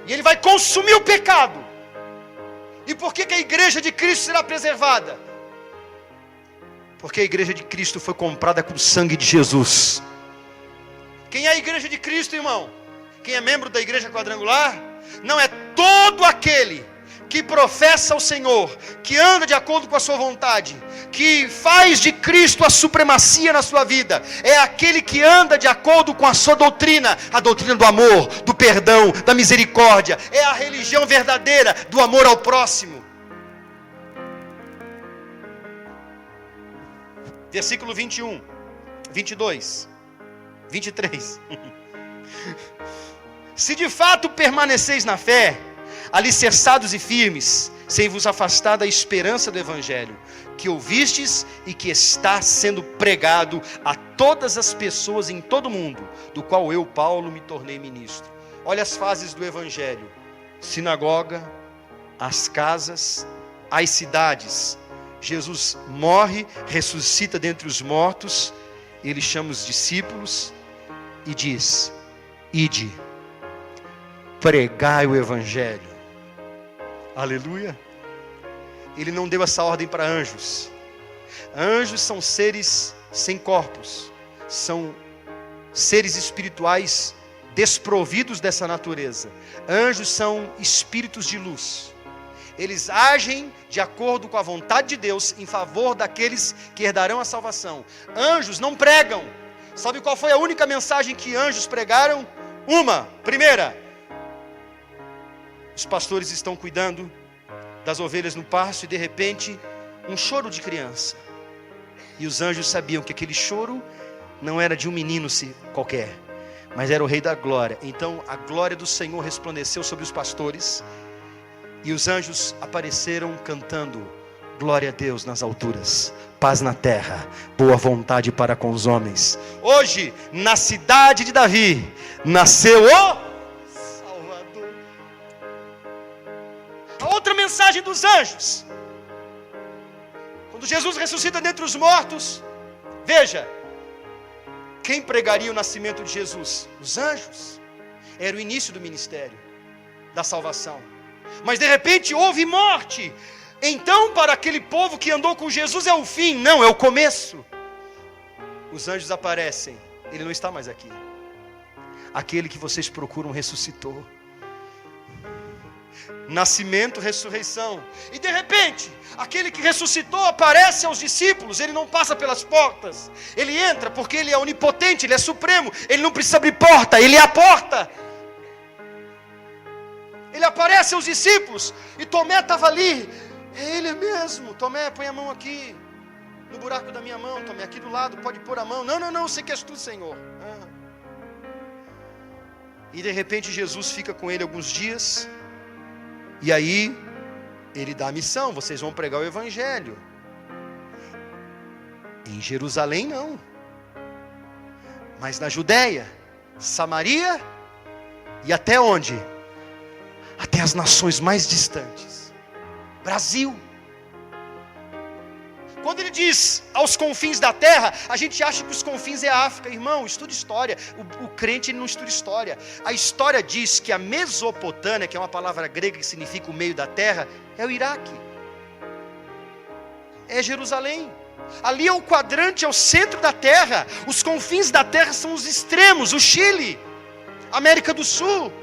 E ele vai consumir o pecado. E por que a igreja de Cristo será preservada? Porque a igreja de Cristo foi comprada com o sangue de Jesus. Quem é a igreja de Cristo, irmão? Quem é membro da igreja quadrangular? Não é todo aquele que professa o Senhor, que anda de acordo com a sua vontade, que faz de Cristo a supremacia na sua vida. É aquele que anda de acordo com a sua doutrina, a doutrina do amor, do perdão, da misericórdia. É a religião verdadeira do amor ao próximo. Versículo 21, 22, 23. Se de fato permaneceis na fé, alicerçados e firmes, sem vos afastar da esperança do Evangelho, que ouvistes e que está sendo pregado a todas as pessoas em todo o mundo, do qual eu, Paulo, me tornei ministro. Olha as fases do Evangelho: sinagoga, as casas, as cidades. Jesus morre, ressuscita dentre os mortos, ele chama os discípulos e diz: ide, pregai o Evangelho. Aleluia. Ele não deu essa ordem para anjos. Anjos são seres sem corpos, são seres espirituais desprovidos dessa natureza. Anjos são espíritos de luz. Eles agem de acordo com a vontade de Deus em favor daqueles que herdarão a salvação. Anjos não pregam. Sabe qual foi a única mensagem que anjos pregaram? Primeira: os pastores estão cuidando das ovelhas no pasto e de repente um choro de criança. E os anjos sabiam que aquele choro não era de um menino qualquer, mas era o Rei da Glória. Então a glória do Senhor resplandeceu sobre os pastores e os anjos apareceram cantando: glória a Deus nas alturas, paz na terra, boa vontade para com os homens. Hoje, na cidade de Davi, nasceu o outra mensagem dos anjos. Quando Jesus ressuscita dentre os mortos, veja, quem pregaria o nascimento de Jesus? Os anjos. Era o início do ministério da salvação. Mas de repente houve morte. Então para aquele povo que andou com Jesus é o fim. Não, é o começo. Os anjos aparecem. Ele não está mais aqui. Aquele que vocês procuram ressuscitou. Nascimento, ressurreição. E de repente, aquele que ressuscitou aparece aos discípulos. Ele não passa pelas portas. Ele entra porque ele é onipotente, ele é supremo. Ele não precisa abrir porta, ele é a porta. Ele aparece aos discípulos. E Tomé estava ali. É ele mesmo. Tomé, põe a mão aqui no buraco da minha mão. Tomé, aqui do lado, pode pôr a mão. Não, sei que és tu, Senhor. E de repente Jesus fica com ele alguns dias. E aí, ele dá a missão: vocês vão pregar o Evangelho. Em Jerusalém não, mas na Judéia, Samaria e até onde? Até as nações mais distantes. Brasil. Quando ele diz aos confins da terra, a gente acha que os confins é a África. Irmão, estuda história. O crente ele não estuda história. A história diz que a Mesopotâmia, que é uma palavra grega que significa o meio da terra, é o Iraque. É Jerusalém. Ali é o quadrante, é o centro da terra. Os confins da terra são os extremos. O Chile, América do Sul,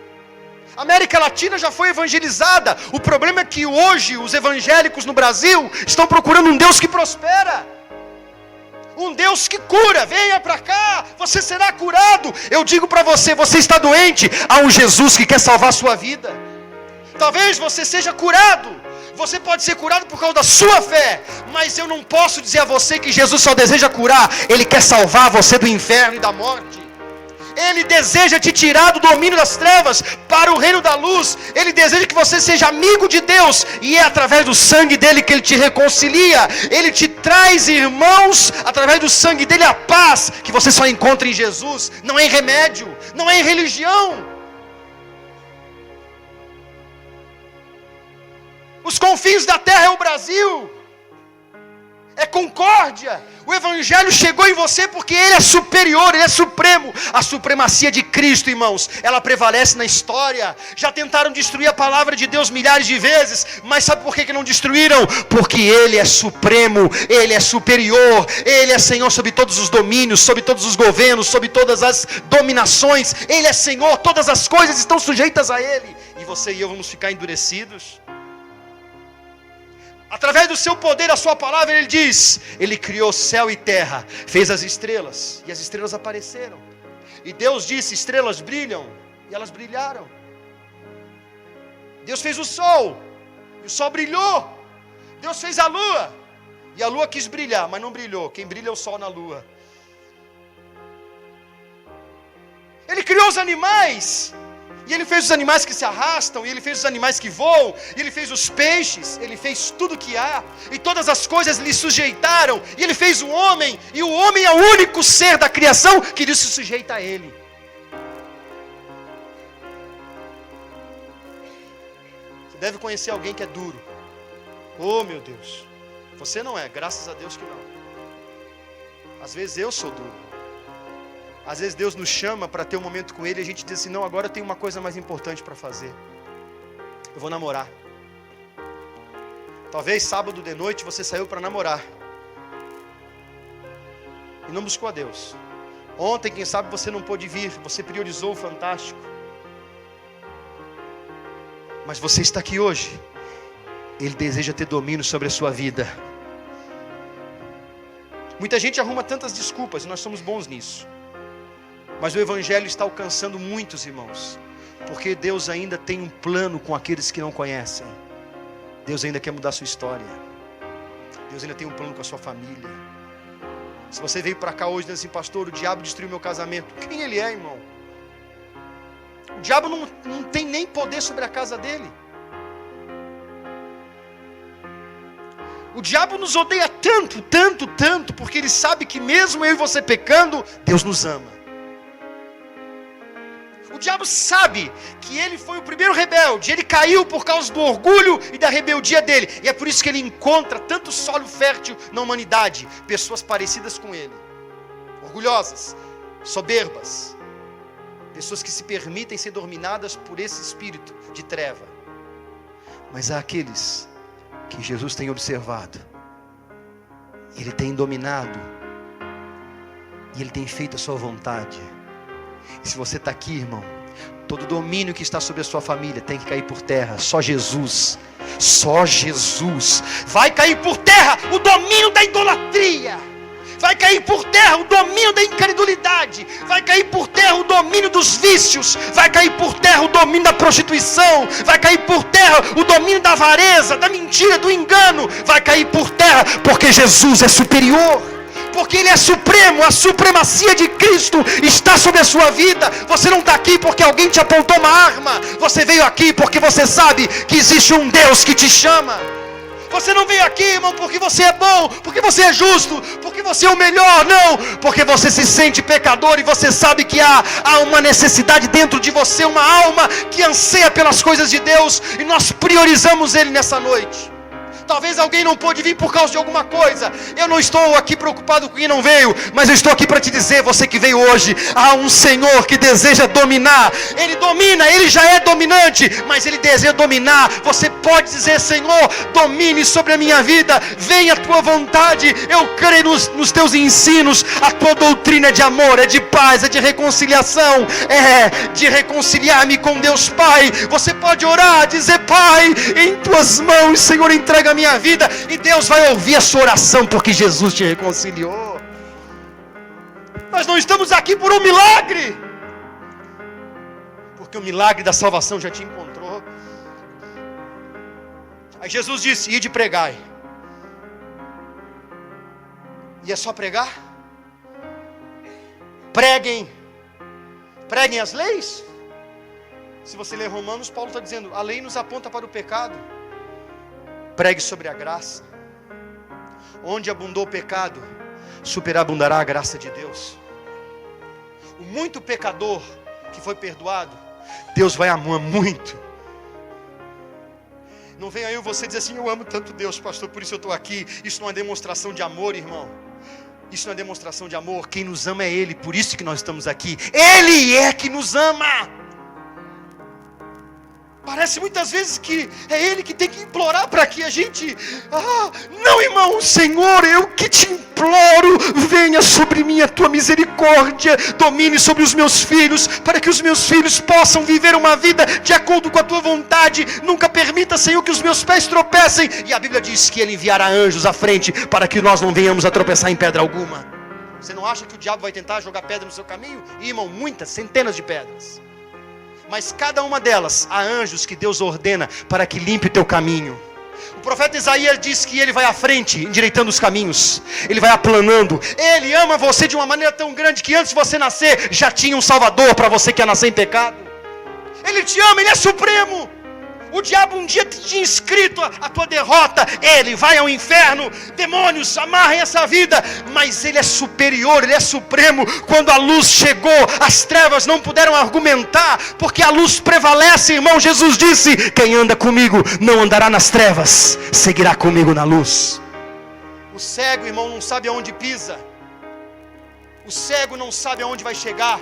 América Latina já foi evangelizada. O problema é que hoje os evangélicos no Brasil estão procurando um Deus que prospera, um Deus que cura. Venha para cá, você será curado. Eu digo para você, você está doente, há um Jesus que quer salvar a sua vida. Talvez você seja curado, você pode ser curado por causa da sua fé, mas eu não posso dizer a você que Jesus só deseja curar. Ele quer salvar você do inferno e da morte. Ele deseja te tirar do domínio das trevas para o reino da luz. Ele deseja que você seja amigo de Deus, e é através do sangue dele que ele te reconcilia. Ele te traz, irmãos, através do sangue dele, a paz que você só encontra em Jesus. Não é em remédio, não é em religião. Os confins da terra é o Brasil. é concórdia. O Evangelho chegou em você porque Ele é superior, Ele é supremo. A supremacia de Cristo, irmãos, ela prevalece na história. Já tentaram destruir a palavra de Deus milhares de vezes, mas sabe por que não destruíram? Porque Ele é supremo, Ele é superior, Ele é Senhor sobre todos os domínios, sobre todos os governos, sobre todas as dominações. Ele é Senhor, todas as coisas estão sujeitas a Ele. E você e eu vamos ficar endurecidos? Através do seu poder, a sua palavra, Ele diz, Ele criou céu e terra, fez as estrelas, e as estrelas apareceram. E Deus disse, estrelas brilham, e elas brilharam. Deus fez o sol, e o sol brilhou. Deus fez a lua, e a lua quis brilhar, mas não brilhou. Quem brilha é o sol na lua. Ele criou os animais, e Ele fez os animais que se arrastam, e Ele fez os animais que voam, e Ele fez os peixes, Ele fez tudo que há, e todas as coisas lhe sujeitaram, e Ele fez o homem, e o homem é o único ser da criação que lhe se sujeita a Ele. Você deve conhecer alguém que é duro. Oh meu Deus, você não é, graças a Deus que não. Às vezes eu sou duro. Às vezes Deus nos chama para ter um momento com Ele e a gente diz assim, não, agora eu tenho uma coisa mais importante para fazer. Eu vou namorar. Talvez sábado de noite você saiu para namorar e não buscou a Deus. Ontem, quem sabe, você não pôde vir, você priorizou o fantástico. Mas você está aqui hoje. Ele deseja ter domínio sobre a sua vida. Muita gente arruma tantas desculpas e nós somos bons nisso. Mas o Evangelho está alcançando muitos irmãos, porque Deus ainda tem um plano com aqueles que não conhecem. Deus ainda quer mudar a sua história. Deus ainda tem um plano com a sua família. Se você veio para cá hoje dizendo assim, pastor, o diabo destruiu meu casamento. Quem ele é, irmão? O diabo não tem nem poder sobre a casa dele. O diabo nos odeia tanto, tanto, tanto, porque ele sabe que mesmo eu e você pecando, Deus nos ama. O diabo sabe que ele foi o primeiro rebelde, ele caiu por causa do orgulho e da rebeldia dele, e é por isso que ele encontra tanto solo fértil na humanidade, pessoas parecidas com ele, orgulhosas, soberbas, pessoas que se permitem ser dominadas por esse espírito de treva. Mas há aqueles que Jesus tem observado, Ele tem dominado, e Ele tem feito a sua vontade. E se você está aqui, irmão, todo domínio que está sobre a sua família tem que cair por terra. Só Jesus vai cair por terra o domínio da idolatria, vai cair por terra o domínio da incredulidade, vai cair por terra o domínio dos vícios, vai cair por terra o domínio da prostituição, vai cair por terra o domínio da avareza, da mentira, do engano, vai cair por terra, porque Jesus é superior, porque Ele é supremo. A supremacia de Cristo está sobre a sua vida. Você não está aqui porque alguém te apontou uma arma, você veio aqui porque você sabe que existe um Deus que te chama. Você não veio aqui, irmão, porque você é bom, porque você é justo, porque você é o melhor, não, porque você se sente pecador e você sabe que há uma necessidade dentro de você, uma alma que anseia pelas coisas de Deus, e nós priorizamos Ele nessa noite. Talvez alguém não pôde vir por causa de alguma coisa. Eu não estou aqui preocupado com quem não veio, mas eu estou aqui para te dizer, você que veio hoje, há um Senhor que deseja dominar. Ele domina, Ele já é dominante, mas Ele deseja dominar. Você pode dizer, Senhor, domine sobre a minha vida, venha a tua vontade. Eu creio nos teus ensinos. A tua doutrina é de amor, é de paz, é de reconciliação, é de reconciliar-me com Deus Pai. Você pode orar, dizer, Pai, em tuas mãos, Senhor, entrega a minha vida, e Deus vai ouvir a sua oração, porque Jesus te reconciliou. Nós não estamos aqui por um milagre, porque o milagre da salvação já te encontrou. Aí Jesus disse, ide e pregai. E é só pregar? Preguem as leis. Se você ler Romanos, Paulo está dizendo, a lei nos aponta para o pecado. Pregue sobre a graça. Onde abundou o pecado, superabundará a graça de Deus. O muito pecador que foi perdoado, Deus vai amar muito. Não venha eu você dizer assim, eu amo tanto Deus, pastor, por isso eu estou aqui. Isso não é demonstração de amor, irmão. Isso não é demonstração de amor. Quem nos ama é Ele, por isso que nós estamos aqui. Ele é que nos ama. Parece muitas vezes que é Ele que tem que implorar para que a gente... não, irmão, Senhor, eu que te imploro, venha sobre mim a tua misericórdia, domine sobre os meus filhos, para que os meus filhos possam viver uma vida de acordo com a tua vontade. Nunca permita, Senhor, que os meus pés tropecem. E a Bíblia diz que Ele enviará anjos à frente, para que nós não venhamos a tropeçar em pedra alguma. Você não acha que o diabo vai tentar jogar pedra no seu caminho? Irmão, muitas, centenas de pedras. Mas cada uma delas, há anjos que Deus ordena para que limpe o teu caminho. O profeta Isaías diz que ele vai à frente, endireitando os caminhos. Ele vai aplanando. Ele ama você de uma maneira tão grande que antes de você nascer, já tinha um salvador para você que ia nascer em pecado. Ele te ama, Ele é supremo. O diabo um dia tinha escrito a tua derrota. Ele vai ao inferno. Demônios, amarrem essa vida. Mas Ele é superior, Ele é supremo. Quando a luz chegou, as trevas não puderam argumentar, porque a luz prevalece, irmão. Jesus disse, quem anda comigo não andará nas trevas, seguirá comigo na luz. O cego, irmão, não sabe aonde pisa. O cego não sabe aonde vai chegar.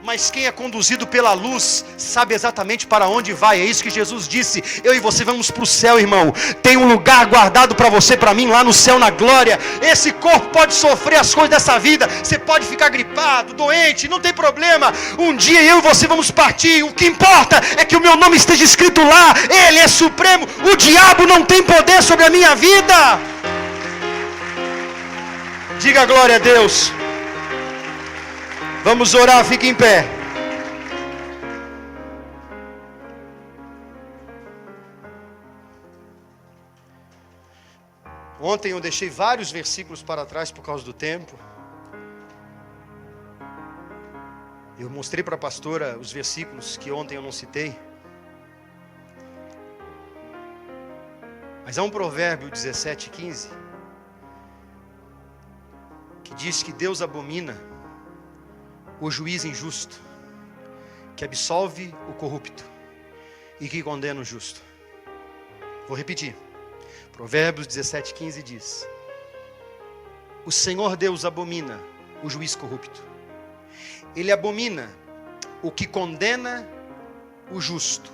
Mas quem é conduzido pela luz sabe exatamente para onde vai. É isso que Jesus disse. Eu e você vamos para o céu, irmão. Tem um lugar guardado para você, para mim, lá no céu, na glória. Esse corpo pode sofrer as coisas dessa vida. Você pode ficar gripado, doente, não tem problema. Um dia eu e você vamos partir. O que importa é que o meu nome esteja escrito lá. Ele é supremo. O diabo não tem poder sobre a minha vida. Diga glória a Deus. Vamos orar, fique em pé. Ontem eu deixei vários versículos para trás por causa do tempo. Eu mostrei para a pastora os versículos que ontem eu não citei. Mas há um provérbio 17:15 que diz que Deus abomina o juiz injusto, que absolve o corrupto e que condena o justo. Vou repetir. Provérbios 17:15 diz: o Senhor Deus abomina o juiz corrupto. Ele abomina o que condena o justo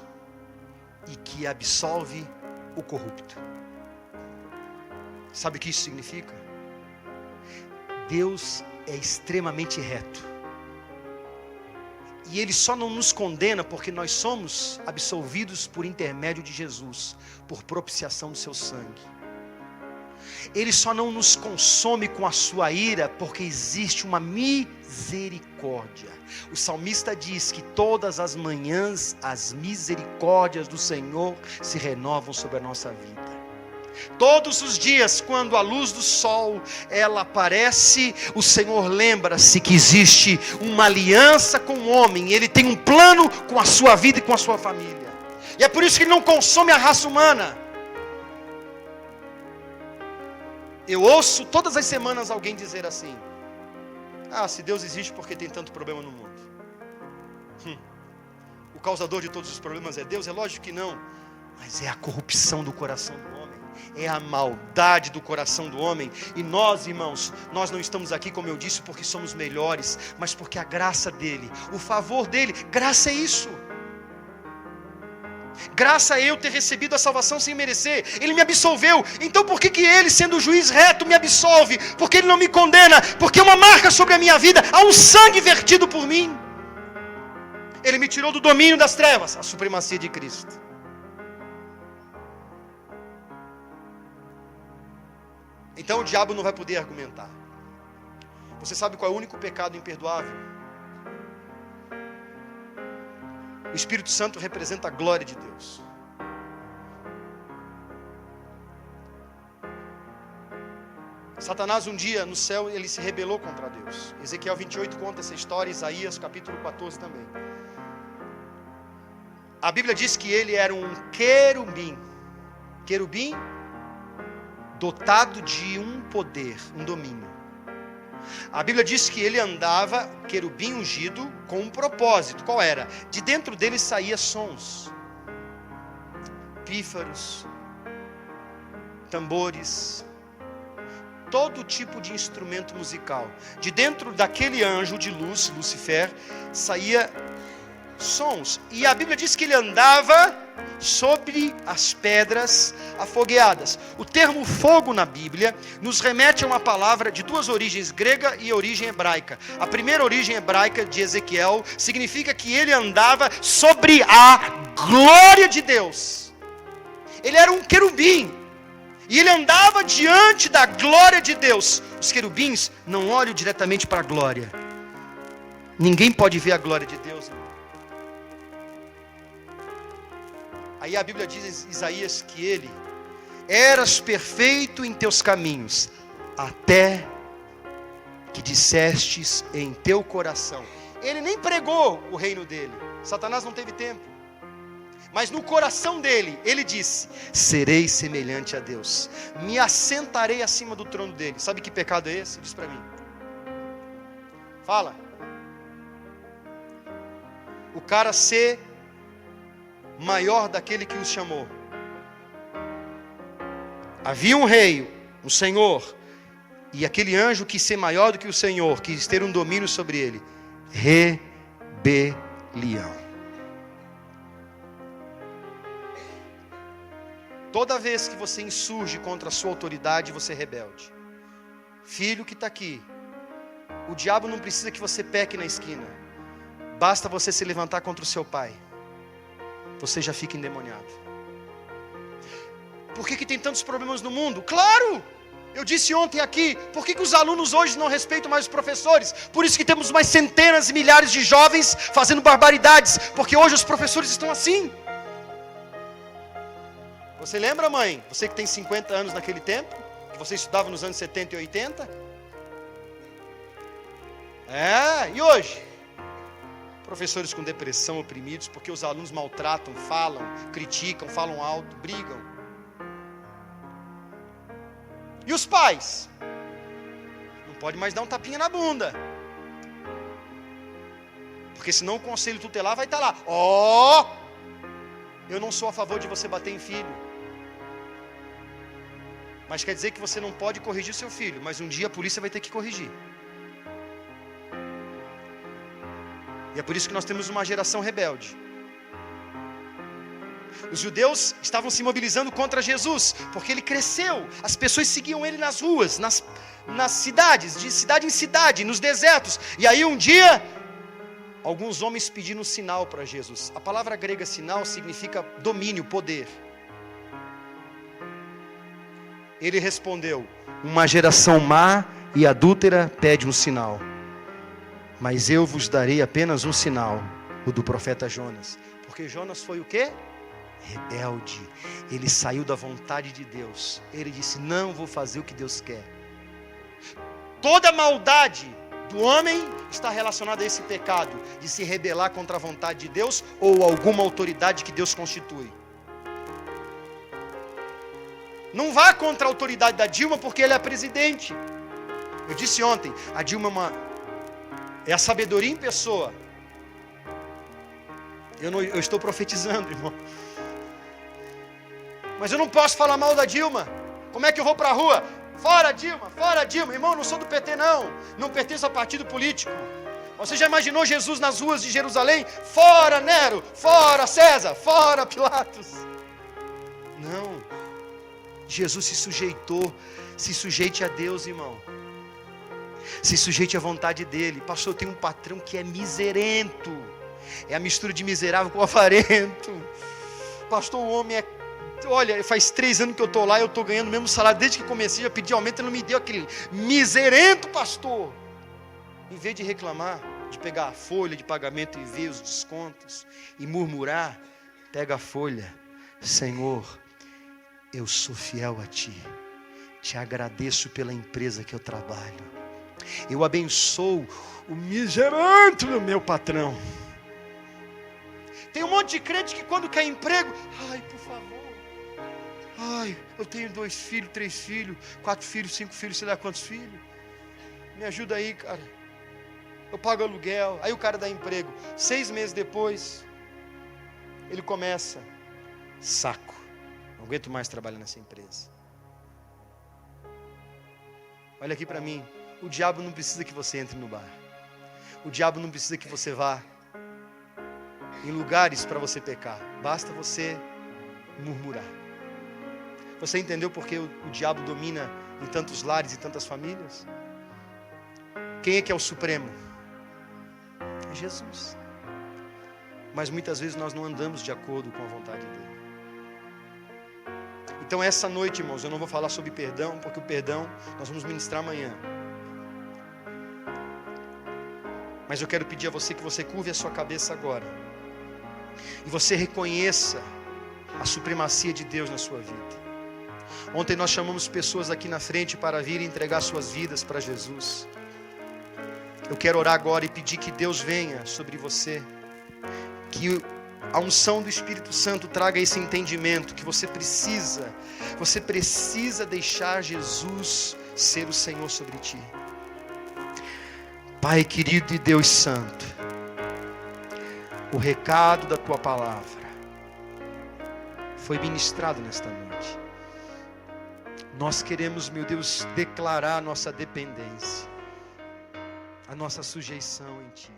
e que absolve o corrupto. Sabe o que isso significa? Deus é extremamente reto. E Ele só não nos condena porque nós somos absolvidos por intermédio de Jesus, por propiciação do seu sangue. Ele só não nos consome com a sua ira porque existe uma misericórdia. O salmista diz que todas as manhãs as misericórdias do Senhor se renovam sobre a nossa vida. Todos os dias, quando a luz do sol ela aparece, o Senhor lembra-se que existe uma aliança com o homem. Ele tem um plano com a sua vida e com a sua família. E é por isso que Ele não consome a raça humana. Eu ouço todas as semanas alguém dizer assim: se Deus existe, por que tem tanto problema no mundo? O causador de todos os problemas é Deus? É lógico que não. Mas é a corrupção do coração do homem. É a maldade do coração do homem. E nós, irmãos, nós não estamos aqui, como eu disse, porque somos melhores, mas porque a graça dele, o favor dele, graça é isso. Graça é eu ter recebido a salvação sem merecer. Ele me absolveu. Então por que ele, sendo o juiz reto, me absolve? Porque ele não me condena? Porque uma marca sobre a minha vida, há um sangue vertido por mim. Ele me tirou do domínio das trevas, a supremacia de Cristo. Então o diabo não vai poder argumentar. Você sabe qual é o único pecado imperdoável? O Espírito Santo representa a glória de Deus. Satanás um dia no céu ele se rebelou contra Deus. Ezequiel 28 conta essa história, Isaías capítulo 14 também. A Bíblia diz que ele era um querubim. Querubim dotado de um poder, um domínio. A Bíblia diz que ele andava, querubim ungido, com um propósito. Qual era? De dentro dele saía sons. pífaros, tambores, todo tipo de instrumento musical. De dentro daquele anjo de luz, Lucifer, saía sons. E a Bíblia diz que ele andava sobre as pedras afogueadas. O termo fogo na Bíblia nos remete a uma palavra de duas origens, grega e origem hebraica. A primeira origem hebraica de Ezequiel significa que ele andava sobre a glória de Deus. Ele era um querubim e ele andava diante da glória de Deus. Os querubins não olham diretamente para a glória. Ninguém pode ver a glória de Deus, irmão. Aí a Bíblia diz em Isaías que ele: eras perfeito em teus caminhos, até que dissestes em teu coração. Ele nem pregou o reino dele, Satanás não teve tempo. Mas no coração dele, ele disse: serei semelhante a Deus, me assentarei acima do trono dele. Sabe que pecado é esse? Diz para mim. Fala. O cara ser maior daquele que os chamou. Havia um rei, um senhor, e aquele anjo quis ser maior do que o Senhor, quis ter um domínio sobre ele. Rebelião. Toda vez que você insurge contra a sua autoridade, você é rebelde. Filho que está aqui, o diabo não precisa que você peque na esquina. Basta você se levantar contra o seu pai. Você já fica endemoniado. Por que tem tantos problemas no mundo? Claro! Eu disse ontem aqui, por que os alunos hoje não respeitam mais os professores? Por isso que temos mais centenas e milhares de jovens fazendo barbaridades, porque hoje os professores estão assim. Você lembra, mãe? Você que tem 50 anos naquele tempo, que você estudava nos anos 70 e 80? E hoje? Professores com depressão, oprimidos, porque os alunos maltratam, falam, criticam, falam alto, brigam. E os pais? Não pode mais dar um tapinha na bunda. Porque senão o conselho tutelar vai estar lá. Eu não sou a favor de você bater em filho. Mas quer dizer que você não pode corrigir seu filho, mas um dia a polícia vai ter que corrigir. E é por isso que nós temos uma geração rebelde. Os judeus estavam se mobilizando contra Jesus, porque ele cresceu. As pessoas seguiam ele nas ruas, nas cidades, de cidade em cidade, nos desertos. E aí um dia, alguns homens pediram um sinal para Jesus. A palavra grega sinal significa domínio, poder. Ele respondeu: uma geração má e adúltera pede um sinal. Mas eu vos darei apenas um sinal, o do profeta Jonas. Porque Jonas foi o quê? Rebelde. Ele saiu da vontade de Deus. Ele disse: não vou fazer o que Deus quer. Toda maldade do homem está relacionada a esse pecado, de se rebelar contra a vontade de Deus ou alguma autoridade que Deus constitui. Não vá contra a autoridade da Dilma porque ele é presidente. Eu disse ontem, a Dilma é a sabedoria em pessoa. Eu estou profetizando, irmão. Mas eu não posso falar mal da Dilma. Como é que eu vou para a rua? Fora Dilma, fora Dilma. Irmão, eu não sou do PT não. Não pertenço a partido político. Você já imaginou Jesus nas ruas de Jerusalém? Fora Nero, fora César, fora Pilatos. Não. Jesus se sujeitou. Se sujeite a Deus, irmão. Se sujeite à vontade dele. Pastor, eu tenho um patrão que é miserento. É a mistura de miserável com avarento. Pastor, o homem é... Olha, faz 3 anos que eu estou lá, eu estou ganhando o mesmo salário. Desde que comecei, já pedi aumento, ele não me deu aquele miserento, pastor. Em vez de reclamar, de pegar a folha de pagamento e ver os descontos e murmurar, pega a folha. Senhor, eu sou fiel a ti. Te agradeço pela empresa que eu trabalho. Eu abençoo o miserento do meu patrão. Tem um monte de crente que quando quer emprego, ai, por favor. Ai, eu tenho 2 filhos, 3 filhos, 4 filhos, 5 filhos, sei lá quantos filhos. Me ajuda aí, cara. Eu pago aluguel. Aí o cara dá emprego. 6 meses depois, ele começa. Saco. aguento mais trabalhar nessa empresa. Olha aqui para mim, o diabo não precisa que você entre no bar. O diabo não precisa que você vá em lugares para você pecar. Basta você murmurar. Você entendeu por que o diabo domina em tantos lares e tantas famílias? Quem é que é o supremo? É Jesus. Mas muitas vezes nós não andamos de acordo com a vontade dele. Então essa noite, irmãos, eu não vou falar sobre perdão, porque o perdão nós vamos ministrar amanhã. Mas eu quero pedir a você que você curve a sua cabeça agora. E você reconheça a supremacia de Deus na sua vida. Ontem nós chamamos pessoas aqui na frente para vir e entregar suas vidas para Jesus. Eu quero orar agora e pedir que Deus venha sobre você. Que a unção do Espírito Santo traga esse entendimento que você precisa deixar Jesus ser o Senhor sobre ti. Pai querido e Deus santo, o recado da tua palavra foi ministrado nesta noite. Nós queremos, meu Deus, declarar a nossa dependência, a nossa sujeição em ti.